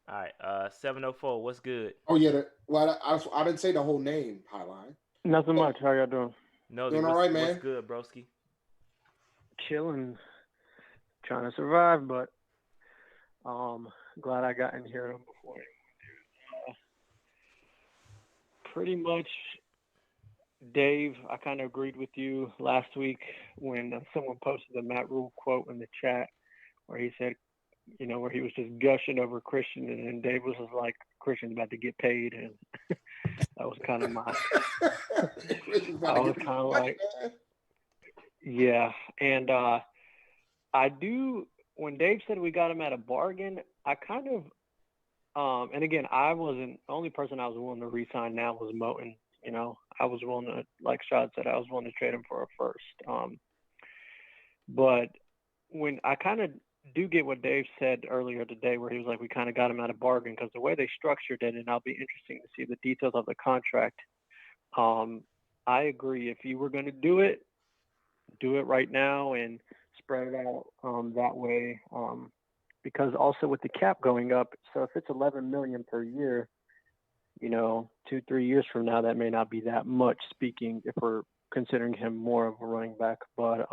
All right, 704. What's good? Oh yeah. I didn't say the whole name. Highline. Nothing much. How y'all doing? No, doing all right, man. What's good, broski? Chilling, trying to survive, but glad I got in here before. Pretty much, Dave, I kind of agreed with you last week when someone posted the Matt Rhule quote in the chat where he said, where he was just gushing over Christian, and then Dave was just like, Christian's about to get paid, and that was kind of my. I was kind of like, yeah, and I do. When Dave said we got him at a bargain, I kind of. And again, I wasn't the only person I was willing to re-sign now was Moten. I was willing to, like Shad said, I was willing to trade him for a first. But when I kind of do get what Dave said earlier today, where he was like, we kind of got him at a bargain because the way they structured it, and I'll be interesting to see the details of the contract. I agree. If you were going to do it right now and spread it out that way. Because also with the cap going up, so if it's $11 million per year, 2-3 years from now, that may not be that much. Speaking if we're considering him more of a running back, but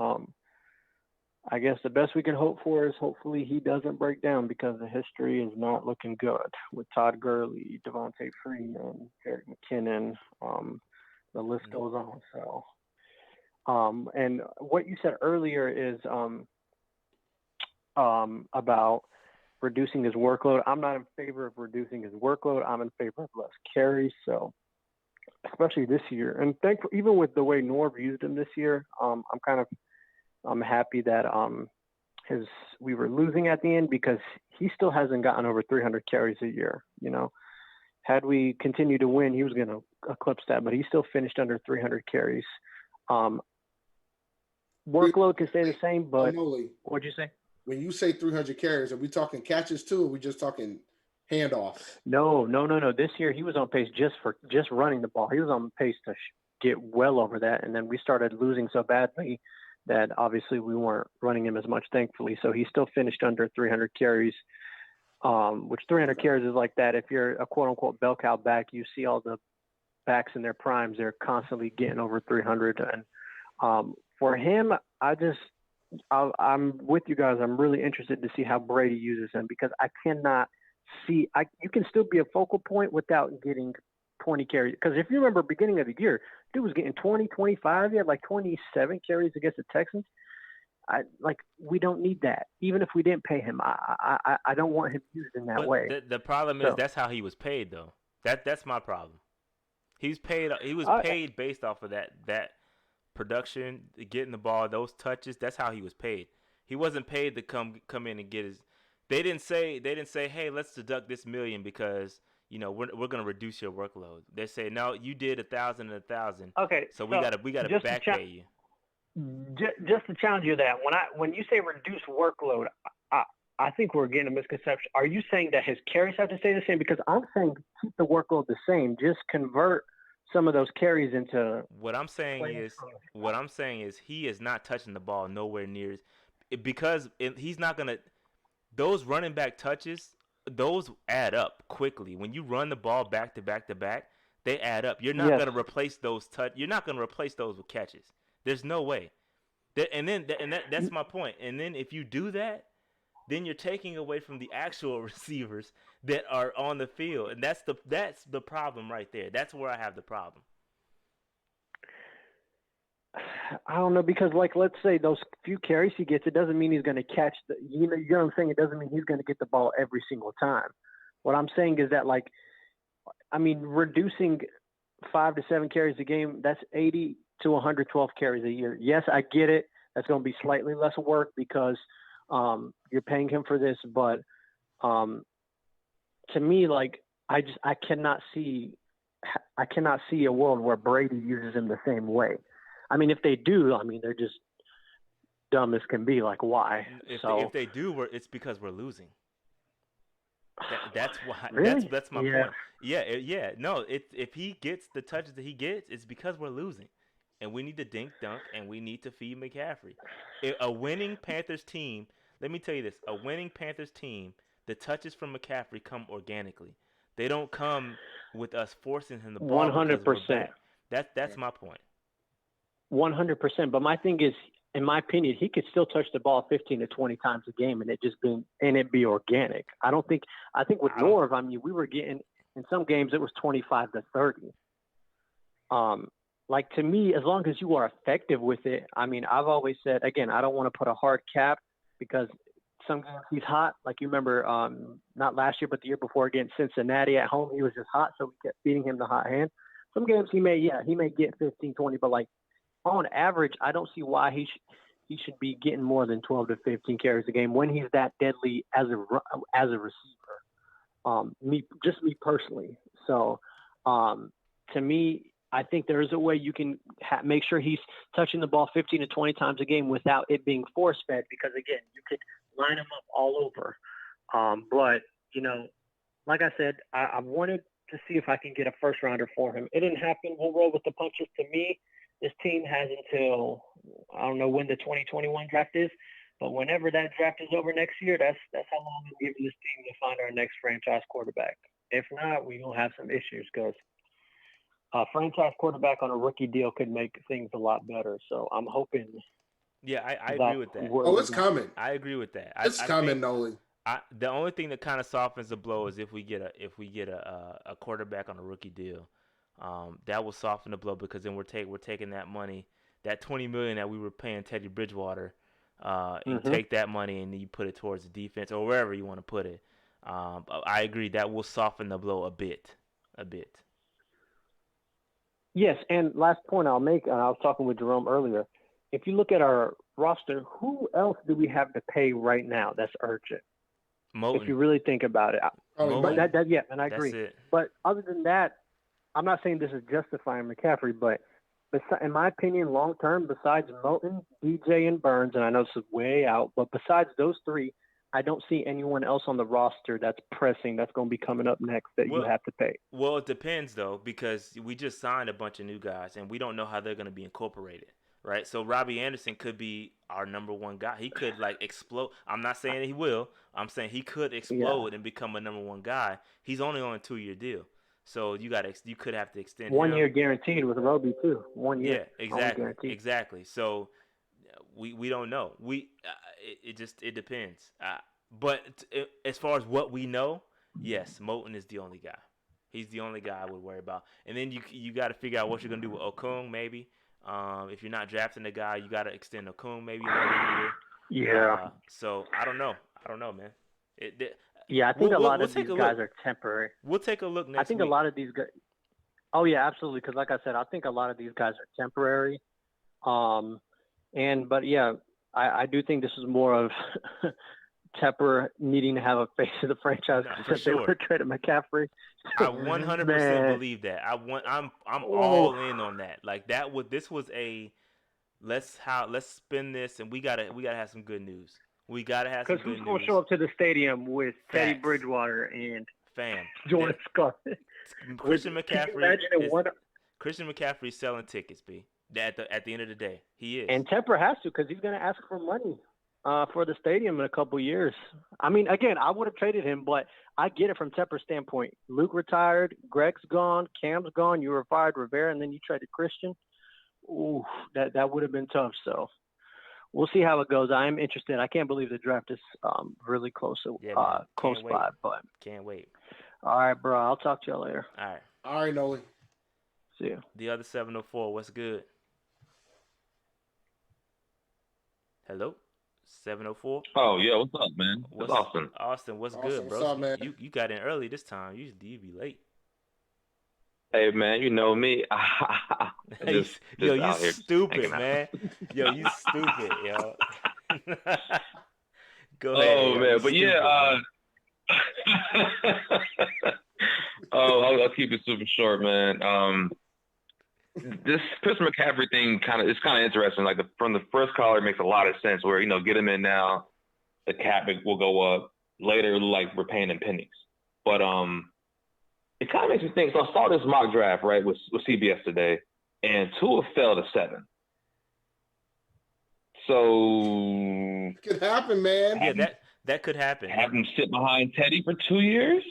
I guess the best we can hope for is hopefully he doesn't break down because the history is not looking good with Todd Gurley, Devontae Freeman, Eric McKinnon. The list goes on. So, and what you said earlier is about reducing his workload. I'm not in favor of reducing his workload. I'm in favor of less carries. So, especially this year, and thankful even with the way Norv used him this year, I'm happy that we were losing at the end because he still hasn't gotten over 300 carries a year. Had we continued to win, he was going to eclipse that, but he still finished under 300 carries. Workload can stay the same, but Noli, what'd you say? when you say 300 carries, are we talking catches too, or are we just talking handoffs? No. This year he was on pace just running the ball. He was on pace to get well over that, and then we started losing so badly that obviously we weren't running him as much, thankfully. So he still finished under 300 carries, which 300 carries is like that. If you're a quote-unquote bell cow back, you see all the backs in their primes, they're constantly getting over 300. And for him, I'm with you guys. I'm really interested to see how Brady uses him because I cannot see – you can still be a focal point without getting 20 carries. Because if you remember beginning of the year, dude was getting 20, 25. He had like 27 carries against the Texans. We don't need that. Even if we didn't pay him, I don't want him used in that way. The problem is that's how he was paid, though. That's my problem. He was paid based off of that production, getting the ball, those touches. That's how he was paid. He wasn't paid to come in and get his. They didn't say, hey, let's deduct this $1 million because we're going to reduce your workload. They say no, you did 1,000 and 1,000. Okay, so we gotta back pay you. Just to challenge you that when you say reduce workload, I think we're getting a misconception. Are you saying that his carries have to stay the same? Because I'm saying keep the workload the same. Just convert some of those carries into. What I'm saying is he is not touching the ball nowhere near because he's not gonna. Those running back touches, those add up quickly. When you run the ball back to back to back, they add up. You're not gonna replace those You're not gonna replace those with catches. There's no way. That's my point. And then if you do that, then you're taking away from the actual receivers that are on the field, and that's the problem right there. That's where I have the problem. I don't know because, let's say those few carries he gets, it doesn't mean he's going to catch the. You know what I'm saying? It doesn't mean he's going to get the ball every single time. What I'm saying is that, reducing 5 to 7 carries a game, that's 80 to 112 carries a year. Yes, I get it. That's going to be slightly less work because you're paying him for this, but to me, I cannot see a world where Brady uses him the same way. I mean, if they do, they're just dumb as can be. Why? If they do, it's because we're losing. That's why. Really? That's my point. Yeah. No, if he gets the touches that he gets, it's because we're losing, and we need to dink dunk, and we need to feed McCaffrey. A winning Panthers team. Let me tell you this: a winning Panthers team, the touches from McCaffrey come organically. They don't come with us forcing him the ball. 100%. That's my point. 100%. But my thing is, in my opinion, he could still touch the ball 15 to 20 times a game, and it be organic. I think with Norv, we were getting in some games it was 25 to 30. To me, as long as you are effective with it, I've always said, again, I don't want to put a hard cap because some games he's hot. You remember, not last year, but the year before against Cincinnati at home, he was just hot, so we kept feeding him the hot hand. Some games he may get 15, 20, but on average, I don't see why he should be getting more than 12 to 15 carries a game when he's that deadly as a receiver. Me personally. So, to me, I think there is a way you can make sure he's touching the ball 15 to 20 times a game without it being force-fed because, again, you could line him up all over. But, like I said, I wanted to see if I can get a first-rounder for him. It didn't happen. We'll roll with the punches. To me, this team has until, I don't know when the 2021 draft is, but whenever that draft is over next year, that's how long I'm giving this team to find our next franchise quarterback. If not, we're going to have some issues because a franchise quarterback on a rookie deal could make things a lot better. So I'm hoping. Yeah, I agree with that. It's coming. I agree with that. It's coming, Noli. The only thing that kind of softens the blow is if we get a quarterback on a rookie deal. That will soften the blow because then we're taking that money, that $20 million that we were paying Teddy Bridgewater, and take that money and you put it towards the defense or wherever you want to put it. I agree that will soften the blow a bit. Yes, and last point I'll make, and I was talking with Jerome earlier. If you look at our roster, who else do we have to pay right now that's urgent? Moton. If you really think about it, and I agree. That's it. But other than that, I'm not saying this is justifying McCaffrey, but in my opinion, long term, besides Moulton, DJ, and Burns, and I know this is way out, but besides those three, I don't see anyone else on the roster that's pressing that's going to be coming up next that you have to pay. Well, it depends though, because we just signed a bunch of new guys, and we don't know how they're going to be incorporated, right? So Robbie Anderson could be our number one guy. He could like explode. I'm not saying he will. I'm saying he could explode and become a number one guy. He's only on a 2-year deal, so you could have to extend 1 him. year guaranteed with Robbie too. 1 year. Yeah, exactly. So we don't know. It depends. But as far as what we know, yes, Moulton is the only guy. He's the only guy I would worry about. And then you got to figure out what you're gonna do with Okung maybe. If you're not drafting the guy, you got to extend Okung maybe another year. Yeah. So I don't know, man. I think a lot of these guys are temporary. We'll take a look next week. I think a lot of these guys. Oh yeah, absolutely. Because like I said, I think a lot of these guys are temporary. But yeah, I do think this is more of Tepper needing to have a face of the franchise because they were trading McCaffrey. I 100% believe that. I'm all in on that. Like this was a let's spin this, and we gotta have some good news. We gotta have some good news. Because who's gonna show up to the stadium with Teddy Bridgewater and Jordan Scott? Christian McCaffrey is selling tickets, B. At the end of the day, he is. And Tepper has to because he's gonna ask for money for the stadium in a couple years. I mean, again, I would have traded him, but I get it from Tepper's standpoint. Luke retired, Greg's gone, Cam's gone, you fired Rivera, and then you traded Christian. Ooh, that would have been tough. So we'll see how it goes. I am interested. I can't believe the draft is really close by, but can't wait. All right, bro. I'll talk to you later. All right, Nolan. See you. The other 704. What's good? Hello, 704. Oh yeah, what's up, man? What's Austin? Austin, what's good, bro? What's up, man? You got in early this time. Usually you be late. Hey man, you know me. Just you stupid, man. Yo, you stupid, yo. Go ahead. Oh man, but yeah. I'll keep it super short, man. This Christian McCaffrey thing it's kind of interesting. Like from the first caller, it makes a lot of sense. Where get him in now, the cap will go up later. Like we're paying in pennies, but it kind of makes me think. So I saw this mock draft right with CBS today, and Tua fell to 7. So it could happen, man. Yeah, that could happen. Have him sit behind Teddy for 2 years.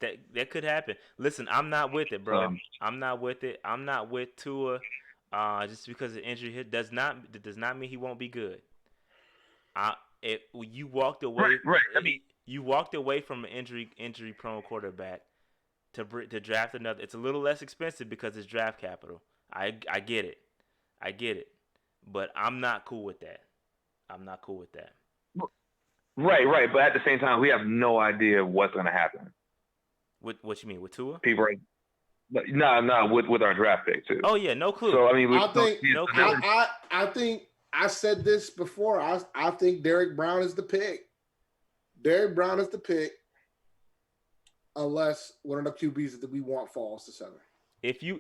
That could happen. Listen, I'm not with it, bro. I'm not with it. I'm not with Tua. Just because of injury hit does not mean he won't be good. You walked away. Right. I mean, you walked away from an injury prone quarterback to draft another. It's a little less expensive because it's draft capital. I get it. But I'm not cool with that. Right. But at the same time, we have no idea what's going to happen. What you mean with Tua? People are with our draft pick too. Oh yeah, no clue. So I mean, I think I said this before. I think Derek Brown is the pick. Derek Brown is the pick, unless one of the QBs that we want falls to 7. If you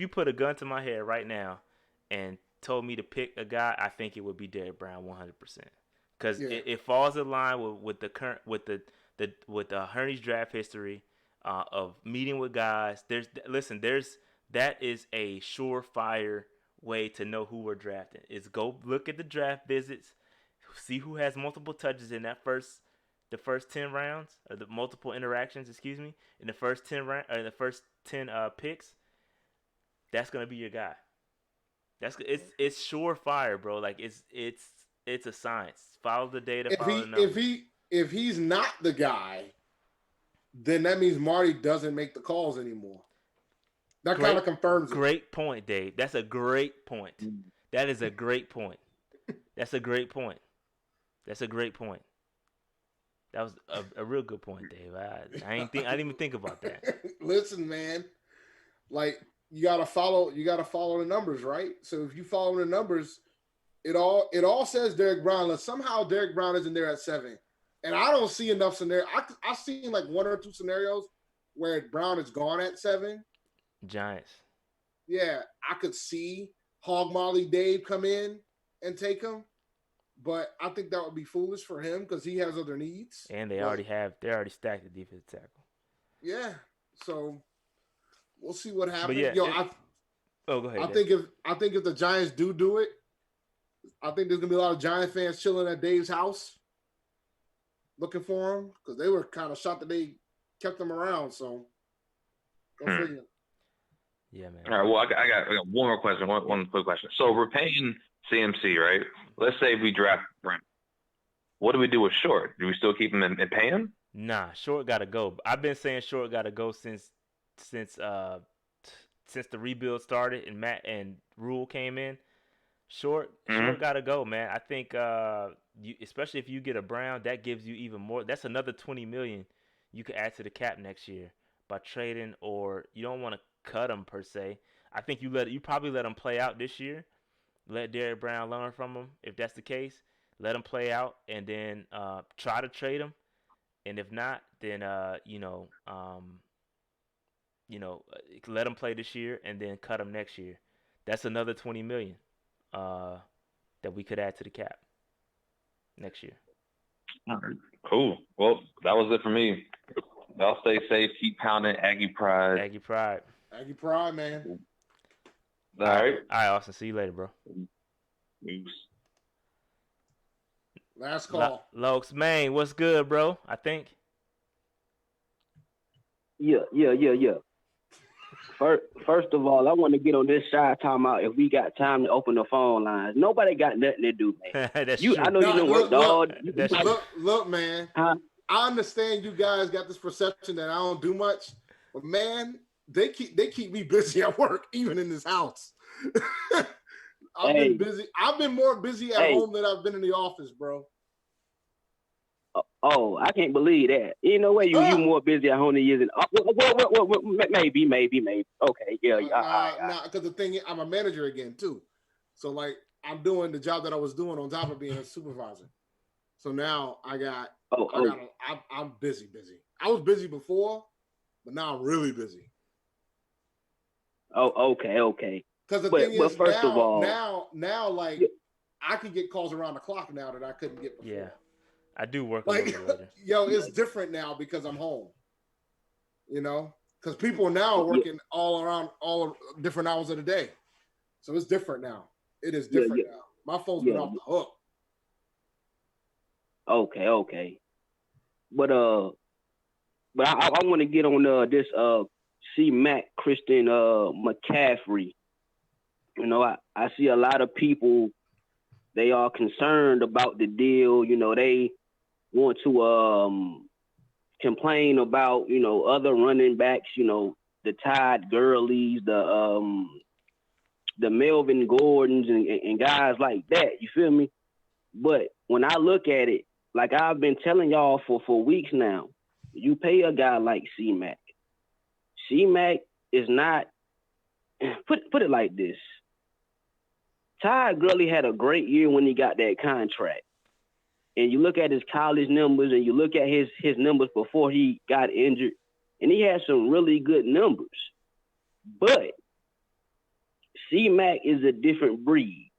put a gun to my head right now and told me to pick a guy, I think it would be Derek Brown 100%. Because it falls in line with the current with the Hurney's draft history. Of meeting with guys, that is a surefire way to know who we're drafting. Is go look at the draft visits, see who has multiple touches in the first 10 rounds, or the multiple interactions, in the first 10 picks. That's gonna be your guy. It's surefire, bro. Like it's a science. Follow the data. If he's not the guy, then that means Marty doesn't make the calls anymore. That kind of confirms it. Great point, Dave. That's a great point. That is a great point. That's a great point. That was a real good point, Dave. I didn't even think about that. Listen, man. Like you gotta follow the numbers, right? So if you follow the numbers, it all says Derek Brown. Somehow Derek Brown isn't there at 7. And I don't see enough scenarios. I've seen like 1 or 2 scenarios where Brown is gone at 7. Giants. Yeah, I could see Hog Molly Dave come in and take him. But I think that would be foolish for him because he has other needs. And they already stacked the defensive tackle. Yeah. So we'll see what happens. But yeah, go ahead. I think if the Giants do it, I think there's gonna be a lot of Giant fans chilling at Dave's house, looking for him because they were kind of shocked that they kept him around. So go figure. Yeah, man. All right. Well, I got one more question. One quick question. So we're paying CMC, right? Let's say we draft Brent. What do we do with Short? Do we still keep him and pay him? Nah, Short got to go. I've been saying Short got to go since the rebuild started and Matt and Rhule came in. Short got to go, man. I think especially if you get a Brown, that gives you even more. That's another $20 million you could add to the cap next year by trading, or you don't want to cut him per se. I think you probably let him play out this year. Let Derrick Brown learn from him. If that's the case, let him play out and then try to trade him. And if not, then let him play this year and then cut him next year. That's another $20 million that we could add to the cap next year. All right. Cool. Well, that was it for me. Y'all stay safe. Keep pounding Aggie Pride. Aggie Pride. Aggie Pride, man. All right. All right, Austin. See you later, bro. Thanks. Last call. Lokes, Maine, what's good, bro? I think. Yeah. First of all, I want to get on this side timeout if we got time to open the phone lines. Nobody got nothing to do, man. That's true. I know you done worked all. Look, man. Huh? I understand you guys got this perception that I don't do much, but man, they keep me busy at work, even in this house. I've been busy. I've been more busy at home than I've been in the office, bro. Oh, I can't believe that. You know what? You more busy at home than you is. Maybe. Okay, yeah. Nah, because the thing is, I'm a manager again too, so like I'm doing the job that I was doing on top of being a supervisor. So now I'm busy. I was busy before, but now I'm really busy. Oh, okay. Because the thing is, first of all, now, like I can get calls around the clock now that I couldn't get before. Yeah, I do work a like, little bit later. Yo, it's different now because I'm home. You know, because people now are working all around all different hours of the day, so it's different now. It is different now. My phone's been off the hook. Okay. But I want to get on this C-Mac Christian McCaffrey. You know, I see a lot of people, they are concerned about the deal. You know, they want to complain about, you know, other running backs, you know, the Todd Gurleys, the Melvin Gordons and guys like that. You feel me? But when I look at it, like I've been telling y'all for weeks now, you pay a guy like C-Mac. C-Mac is not, put it like this. Todd Gurley had a great year when he got that contract. And you look at his college numbers and you look at his numbers before he got injured, and he had some really good numbers. But C-Mac is a different breed.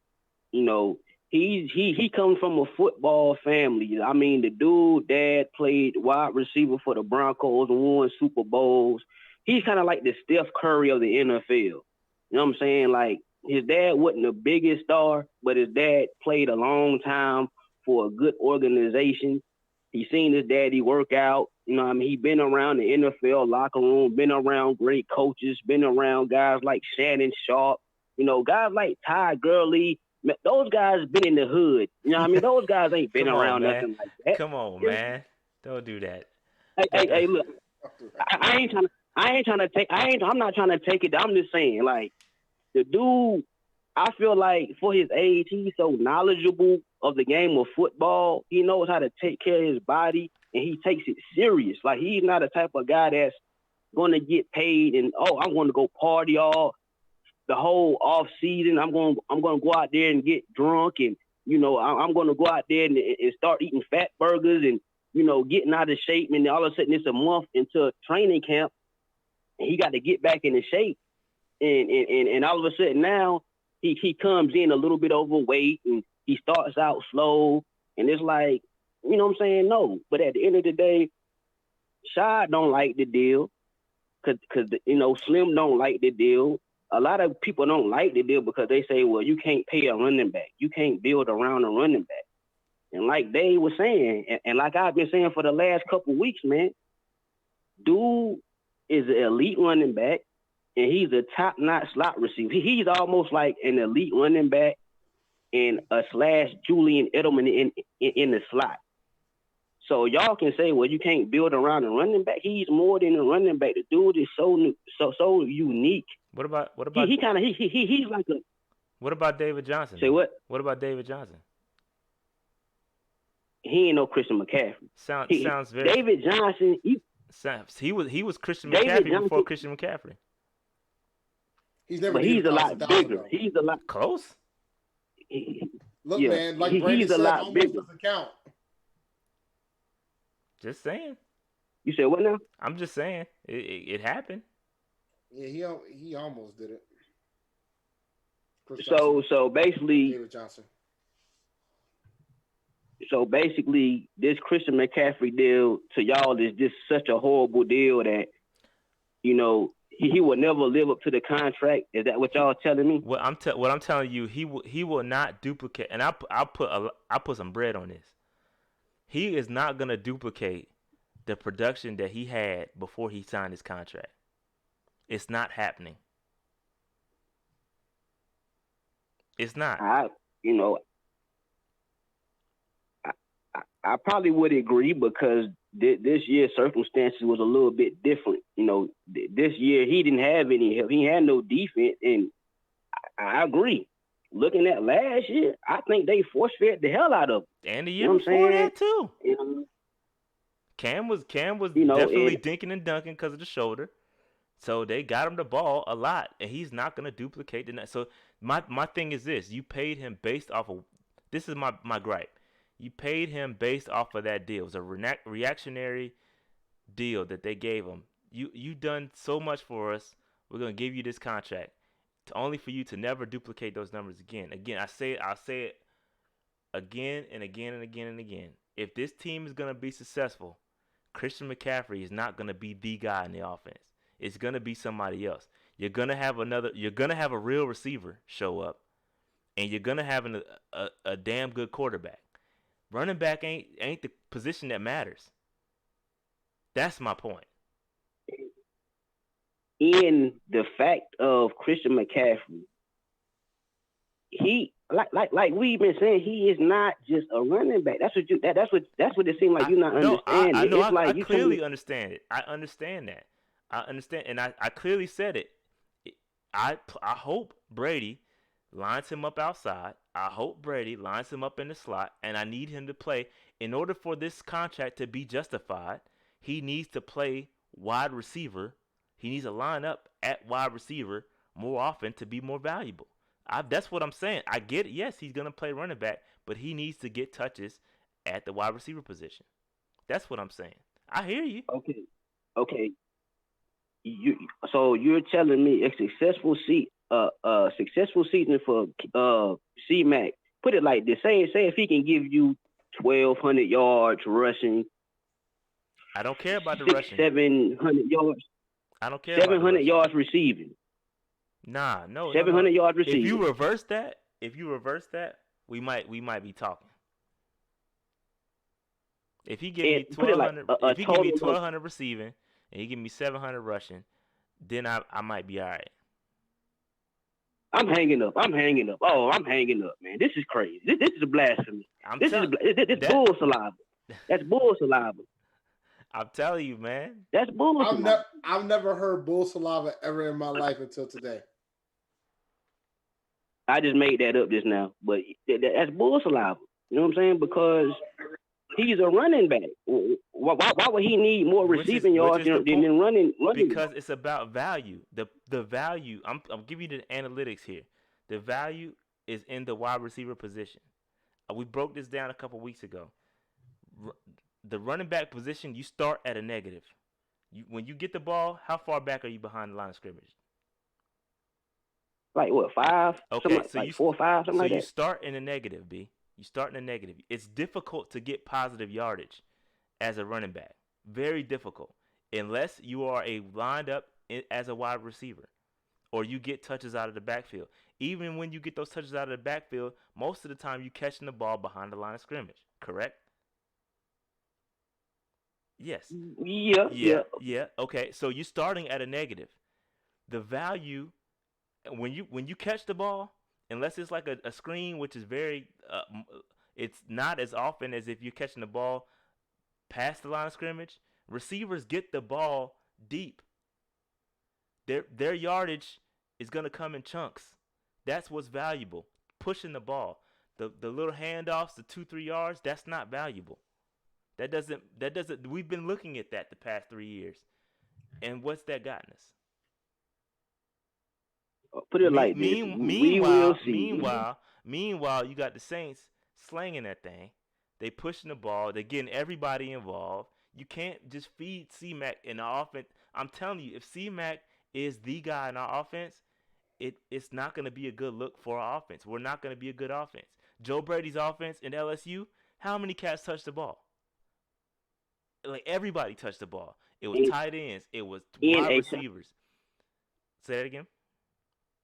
You know, he comes from a football family. I mean, the dude dad played wide receiver for the Broncos and won Super Bowls. He's kind of like the Steph Curry of the NFL. You know what I'm saying? Like, his dad wasn't the biggest star, but his dad played a long time for a good organization. He seen his daddy work out. You know what I mean? He been around the NFL locker room, been around great coaches, been around guys like Shannon Sharp. You know, guys like Todd Gurley. Those guys been in the hood. You know what I mean? Those guys ain't been around nothing like that. Come on, man. Don't do that. Hey, look. I'm not trying to take it. I'm just saying, like, the dude, I feel like for his age, he's so knowledgeable of the game of football. He knows how to take care of his body, and he takes it serious. Like, he's not a type of guy that's going to get paid and, I'm going to go party all the whole off season. I'm going to go out there and get drunk, and, you know, I'm going to go out there and start eating fat burgers and, you know, getting out of shape. And all of a sudden it's a month into training camp, and he got to get back into shape. And all of a sudden now he comes in a little bit overweight and he starts out slow, and it's like, you know what I'm saying? No. But at the end of the day, Shad don't like the deal because you know, Slim don't like the deal. A lot of people don't like the deal because they say, well, you can't pay a running back. You can't build around a running back. And like Dave was saying, and like I've been saying for the last couple of weeks, man, dude is an elite running back, and he's a top-notch slot receiver. He's almost like an elite running back and a / Julian Edelman in the slot. So y'all can say, well, you can't build around a running back. He's more than a running back. The dude is so unique. What about he's like a. What about David Johnson? Say what? What about David Johnson? He ain't no Christian McCaffrey. Sounds very. David Johnson. He was Christian David McCaffrey Johnson, before Christian McCaffrey. He's never. But he's a lot bigger. He's a lot close. Look, yeah, man, like Brady he's a said, lot almost bigger. doesn't count. Just saying. You said what now? I'm just saying it happened. Yeah, he almost did it. Chris So Johnson, basically, David Johnson. So basically, this Christian McCaffrey deal to y'all is just such a horrible deal that, you know, he will never live up to the contract. Is that what y'all telling me? What I'm telling you, he will not duplicate. And I'll put some bread on this. He is not gonna duplicate the production that he had before he signed his contract. It's not happening. It's not. I probably would agree because this year's circumstances was a little bit different. You know, this year he didn't have any help. He had no defense, and I agree. Looking at last year, I think they force-fed the hell out of him. And the year before that too. You know, Cam was you know, definitely dinking and dunking because of the shoulder. So they got him the ball a lot, and he's not going to duplicate the net. So my thing is this. You paid him based off of – this is my gripe. You paid him based off of that deal. It was a reactionary deal that they gave him. You done so much for us. We're going to give you this contract only for you to never duplicate those numbers again. Again, I'll say it again and again and again and again. If this team is going to be successful, Christian McCaffrey is not going to be the guy in the offense. It's going to be somebody else. You're going to have a real receiver show up, and you're going to have a damn good quarterback. Running back ain't the position that matters. That's my point. In the fact of Christian McCaffrey, he like we've been saying, he is not just a running back. That's what it seems like you're not understanding. I know. I clearly understand it. I understand that. I understand, and I clearly said it. I hope Brady lines him up outside. I hope Brady lines him up in the slot, and I need him to play. In order for this contract to be justified, he needs to play wide receiver. He needs to line up at wide receiver more often to be more valuable. That's what I'm saying. I get it. Yes, he's going to play running back, but he needs to get touches at the wide receiver position. That's what I'm saying. I hear you. Okay. So you're telling me a successful season for C-Mac. Put it like this. Say if he can give you 1,200 yards rushing. I don't care about the rushing. 700 yards. I don't care. 700 yards receiving. Nah, no. 700 yards receiving. If you reverse that, we might be talking. If he give me 1,200, if he give me 1,200 receiving and he give me 700 rushing, then I might be all right. I'm hanging up. Oh, I'm hanging up, man. This is crazy. This is a blasphemy. This is bull saliva. That's bull saliva. I'm telling you, man. That's bull saliva. I've never heard bull saliva ever in my life until today. I just made that up just now, but that's bull saliva. You know what I'm saying? Because he's a running back. Why would he need more receiving yards than running? Because it's about value. The value. I'm giving you the analytics here. The value is in the wide receiver position. We broke this down a couple weeks ago. The running back position, you start at a negative. When you get the ball, how far back are you behind the line of scrimmage? like what, 5? Okay, Something so like 4 or 5, something so like you that. start in the negative, B. You start in the negative. It's difficult to get positive yardage as a running back. Very difficult, unless you are lined up as a wide receiver, or you get touches out of the backfield. Even when you get those touches out of the backfield, most of the time you catching the ball behind the line of scrimmage. Correct? Yes. Yeah. Yeah. Okay. So you're starting at a negative. The value when you catch the ball, unless it's like a screen, which is very, it's not as often as if you're catching the ball past the line of scrimmage. Receivers get the ball deep. Their yardage is gonna come in chunks. That's what's valuable. Pushing the ball, the little handoffs, the 2-3 yards. That's not valuable. That doesn't. We've been looking at that the past 3 years, and what's that gotten us? Put it like this: we will see. Meanwhile, you got the Saints slanging that thing. They pushing the ball. They getting everybody involved. You can't just feed C-Mac in the offense. I'm telling you, if C-Mac is the guy in our offense, it's not going to be a good look for our offense. We're not going to be a good offense. Joe Brady's offense in LSU, how many cats touched the ball? Like, everybody touched the ball. It was tight ends. It was wide receivers. Say that again.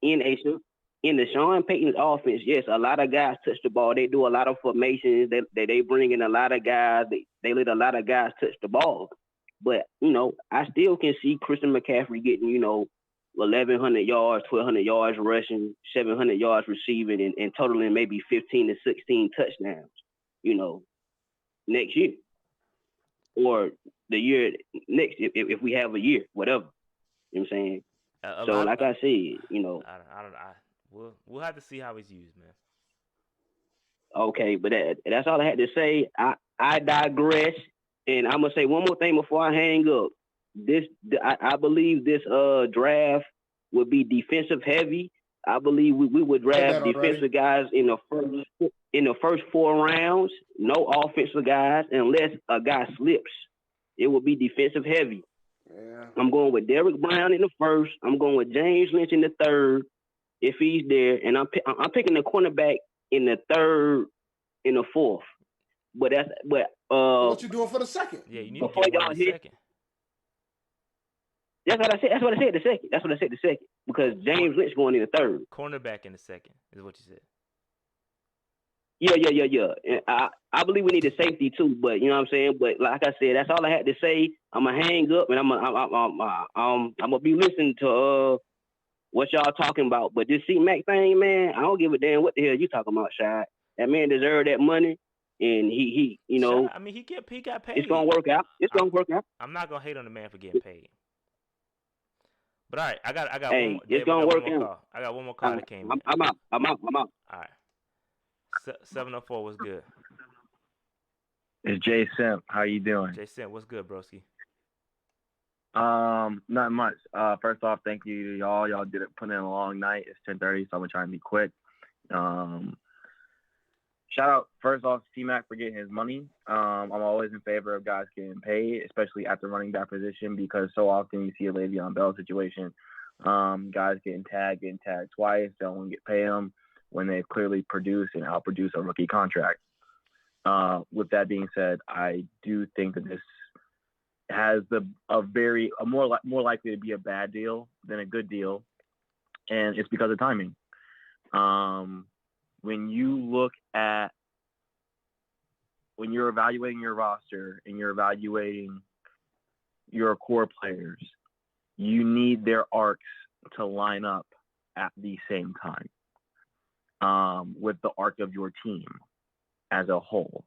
In the Sean Payton's offense, yes, a lot of guys touch the ball. They do a lot of formations. They bring in a lot of guys. They let a lot of guys touch the ball. But, I still can see Christian McCaffrey getting, 1,100 yards, 1,200 yards rushing, 700 yards receiving, and totaling maybe 15 to 16 touchdowns, next year. Or the year next, if we have a year, whatever. You know what I'm saying? Like I said, we'll have to see how he's used, man. Okay, but that's all I had to say. I digress, and I'm gonna say one more thing before I hang up. I believe this draft would be defensive heavy. I believe we would draft defensive guys in the first 4 rounds. No offensive guys unless a guy slips. It would be defensive heavy. Yeah. I'm going with Derrick Brown in the first. I'm going with James Lynch in the third, if he's there, and I'm picking the cornerback in the third, in the fourth. But what you doing for the second? Yeah, you need to get one in the second. That's what I said. That's what I said the second. Because James Lynch going in the third. Cornerback in the second is what you said. Yeah. And I believe we need a safety too, but you know what I'm saying. But like I said, that's all I had to say. I'm gonna hang up, and I'm gonna be listening to what y'all talking about. But this C-Mac thing, man, I don't give a damn what the hell you talking about, Shad. That man deserved that money, and he Shad, I mean, he got paid. It's gonna work out. I'm not gonna hate on the man for getting paid. But all right, I got hey, one more. It's gonna work out. I got one more call that came in. I'm out. All right. 704, what's good? It's Jay Simp. How you doing? Jay Simp, what's good, broski? Not much. First off, thank you to y'all. Y'all did it. Put in a long night. It's 10:30, so I'm gonna try and be quick. Shout out first off C-Mac for getting his money. I'm always in favor of guys getting paid, especially at the running back position, because so often you see a Le'Veon Bell situation. Guys getting tagged twice. They don't get paid them when they've clearly produced and outproduced a rookie contract. With that being said, I do think that this has more likely to be a bad deal than a good deal, and it's because of timing. When you're evaluating your roster and you're evaluating your core players, you need their arcs to line up at the same time with the arc of your team as a whole.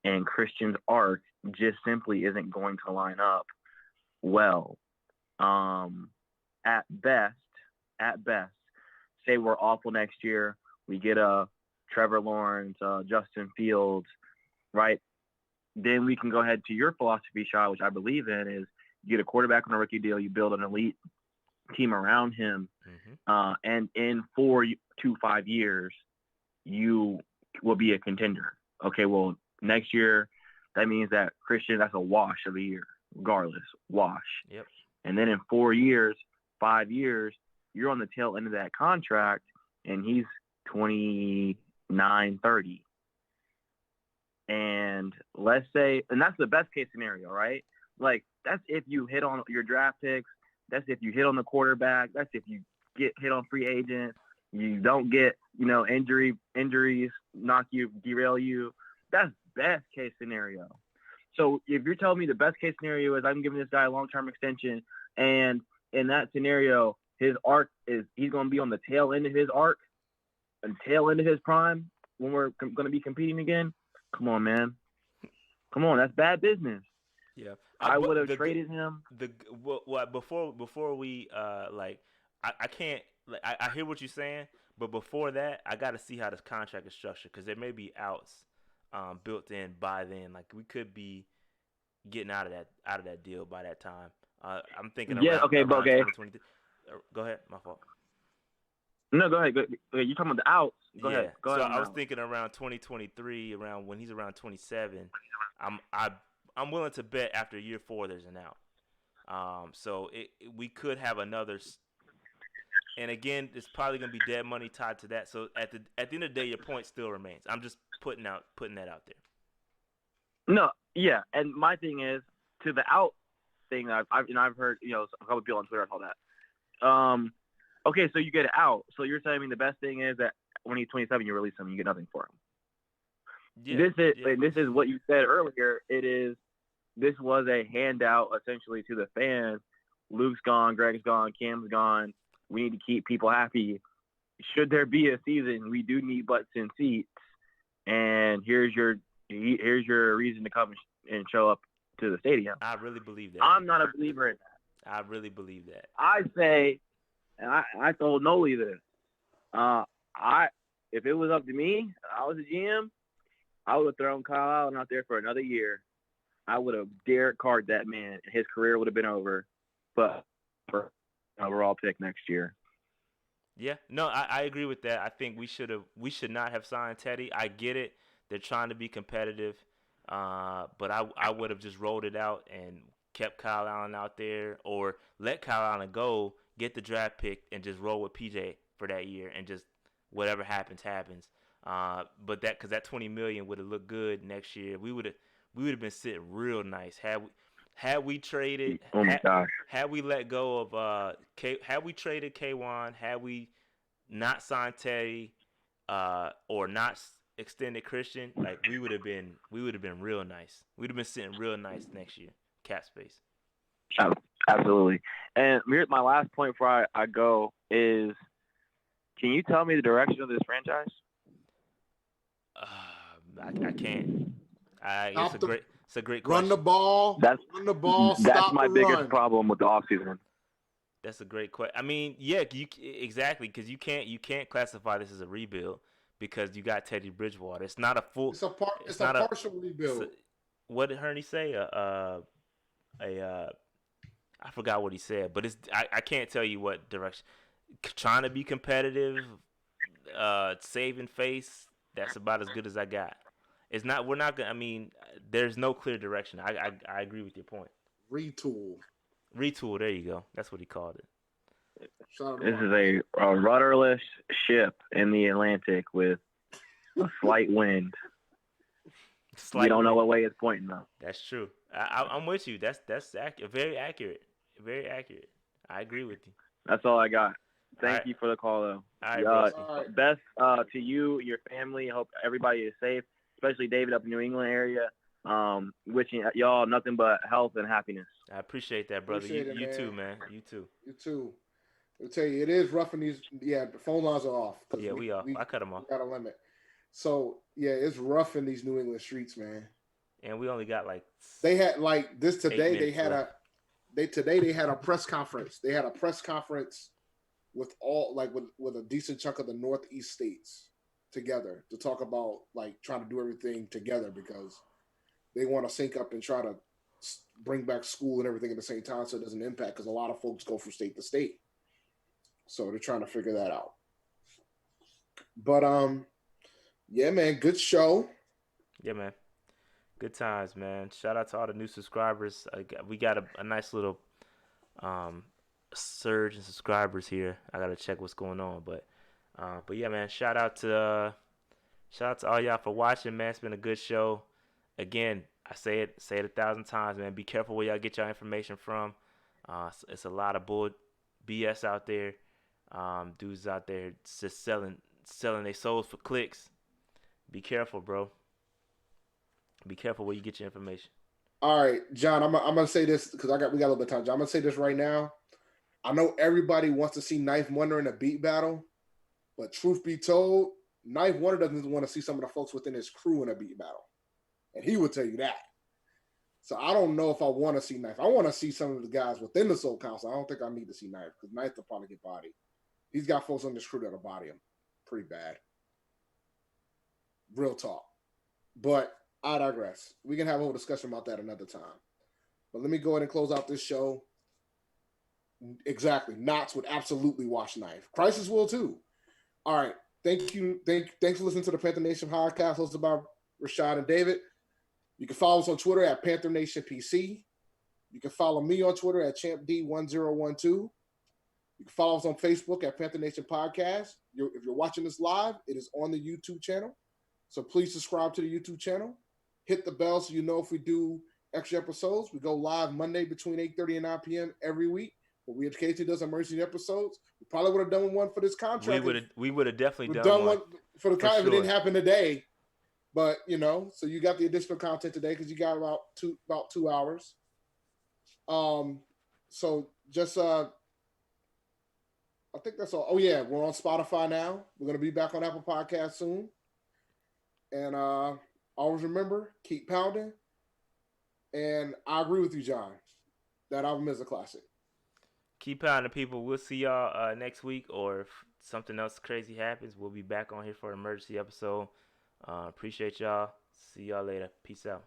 And Christian's arc just simply isn't going to line up well. At best, say we're awful next year, we get a Trevor Lawrence, Justin Fields, right? Then we can go ahead to your philosophy, Shaw, which I believe in, is you get a quarterback on a rookie deal, you build an elite team around him, and in 4 to 5 years, you will be a contender. Okay, well, next year, that means that Christian, that's a wash of a year, regardless, wash. Yep. And then in 4 years, 5 years, you're on the tail end of that contract, and he's 29, 30. And let's say, and that's the best case scenario, right? Like, that's if you hit on your draft picks. That's if you hit on the quarterback. That's if you get hit on free agents. You don't get, injuries knock you, derail you. That's best case scenario. So if you're telling me the best case scenario is I'm giving this guy a long-term extension, and in that scenario, his arc is he's going to be on the tail end of his arc, and tail end of his prime when we're going to be competing again. Come on, man. Come on, that's bad business. Yeah, I would have traded him. Before we I can't. Like, I hear what you're saying, but before that, I got to see how this contract is structured because there may be outs built in by then. Like, we could be getting out of that deal by that time. I'm thinking. Yeah. Okay. Around Okay. 2023. Go ahead. My fault. No, go ahead. You're talking about the outs. Go ahead. Go ahead. I was thinking around 2023, around when he's around 27. I'm willing to bet after year 4 there's an out. So we could have another. And again, it's probably gonna be dead money tied to that. So at the end of the day, your point still remains. I'm just putting that out there. No, yeah, and my thing is to the out thing. I've heard a couple people on Twitter call that. Okay, so you get it out. So you're telling me the best thing is that when he's 27, you release him, you get nothing for him. Yeah, this is what you said earlier. This was a handout essentially to the fans. Luke's gone, Greg's gone, Cam's gone. We need to keep people happy. Should there be a season, we do need butts in seats. And here's your reason to come and show up to the stadium. I really believe that. I'm not a believer in that. I really believe that. I say, and I told Noli this. If it was up to me, I was a GM, I would have thrown Kyle Allen out there for another year. I would have Derek Carr'd that man, and his career would have been over. But for overall pick next year. Yeah, no, I agree with that. I think we should not have signed Teddy. I get it. They're trying to be competitive. But I would have just rolled it out and kept Kyle Allen out there, or let Kyle Allen go, get the draft pick, and just roll with PJ for that year, and just whatever happens. But that $20 million would have looked good next year. We would have been sitting real nice had we traded. Oh my gosh! Had we let go of had we traded K1, had we not signed Teddy, or not extended Christian, like we would have been real nice. We'd have been sitting real nice next year, cap space. Absolutely. And here's my last point before I go is, can you tell me the direction of this franchise? I can't. It's a great question. Run the ball. Run the ball. That's my biggest problem with the offseason. That's a great question. I mean, yeah, exactly, because you can't classify this as a rebuild because you got Teddy Bridgewater. It's not a full. It's a partial rebuild. What did Hurney say? I forgot what he said, but I can't tell you what direction. Trying to be competitive, saving face. That's about as good as I got. It's not. We're not gonna. I mean, there's no clear direction. I agree with your point. Retool. There you go. That's what he called it. This is a rudderless ship in the Atlantic with a slight wind. We don't know what way it's pointing though. That's true. I'm with you. That's very accurate. Very accurate. I agree with you. That's all I got. Thank you for the call though. All right, best to you, your family. Hope everybody is safe, especially David up in the New England area. Wishing y'all nothing but health and happiness. I appreciate that, brother. You too, man. You too. You too. I'll tell you, it is rough in these. Yeah, the phone lines are off. Yeah, we are. I cut them off. Got a limit. So yeah, it's rough in these New England streets, man. And we only got They had this today. They had a press conference. They had a press conference with all with a decent chunk of the Northeast states together to talk about trying to do everything together because they want to sync up and try to bring back school and everything at the same time so it doesn't impact because a lot of folks go from state to state. So they're trying to figure that out. But yeah, man, good show. Yeah, man. Good times, man. Shout out to all the new subscribers. We got a nice little surge in subscribers here. I gotta check what's going on, but yeah, man. Shout out to all y'all for watching, man. It's been a good show. Again, I say it 1,000 times, man. Be careful where y'all get your information from. It's a lot of BS out there. Dudes out there just selling their souls for clicks. Be careful, bro. Be careful where you get your information. All right, John, I'm gonna say this because we got a little bit of time. John, I'm gonna say this right now. I know everybody wants to see Knife Wonder in a beat battle, but truth be told, Knife Wonder doesn't want to see some of the folks within his crew in a beat battle, and he would tell you that. So I don't know if I want to see Knife. I want to see some of the guys within the Soul Council. I don't think I need to see Knife because Knife will probably get bodied. He's got folks on this crew that'll body him pretty bad. Real talk. But I digress. We can have a whole discussion about that another time. But let me go ahead and close out this show. Exactly. Knots would absolutely watch Knife. Crisis will too. All right. Thank you. Thanks for listening to the Panther Nation podcast hosted by Rashad and David. You can follow us on Twitter at Panther Nation PC. You can follow me on Twitter at ChampD1012. You can follow us on Facebook at Panther Nation Podcast. If you're watching this live, it is on the YouTube channel. So please subscribe to the YouTube channel. Hit the bell so you know if we do extra episodes. We go live Monday between 8:30 and 9 p.m. every week. But we occasionally does emergency episodes. We probably would have done one for this contract. We would have definitely done one for the contract. Sure. If it didn't happen today. But so you got the additional content today because you got about 2 hours. So just I think that's all. Oh yeah, we're on Spotify now. We're gonna be back on Apple Podcasts soon. And always remember, keep pounding. And I agree with you, John. That album is a classic. Keep pounding, people. We'll see y'all next week, or if something else crazy happens, we'll be back on here for an emergency episode. Appreciate y'all. See y'all later. Peace out.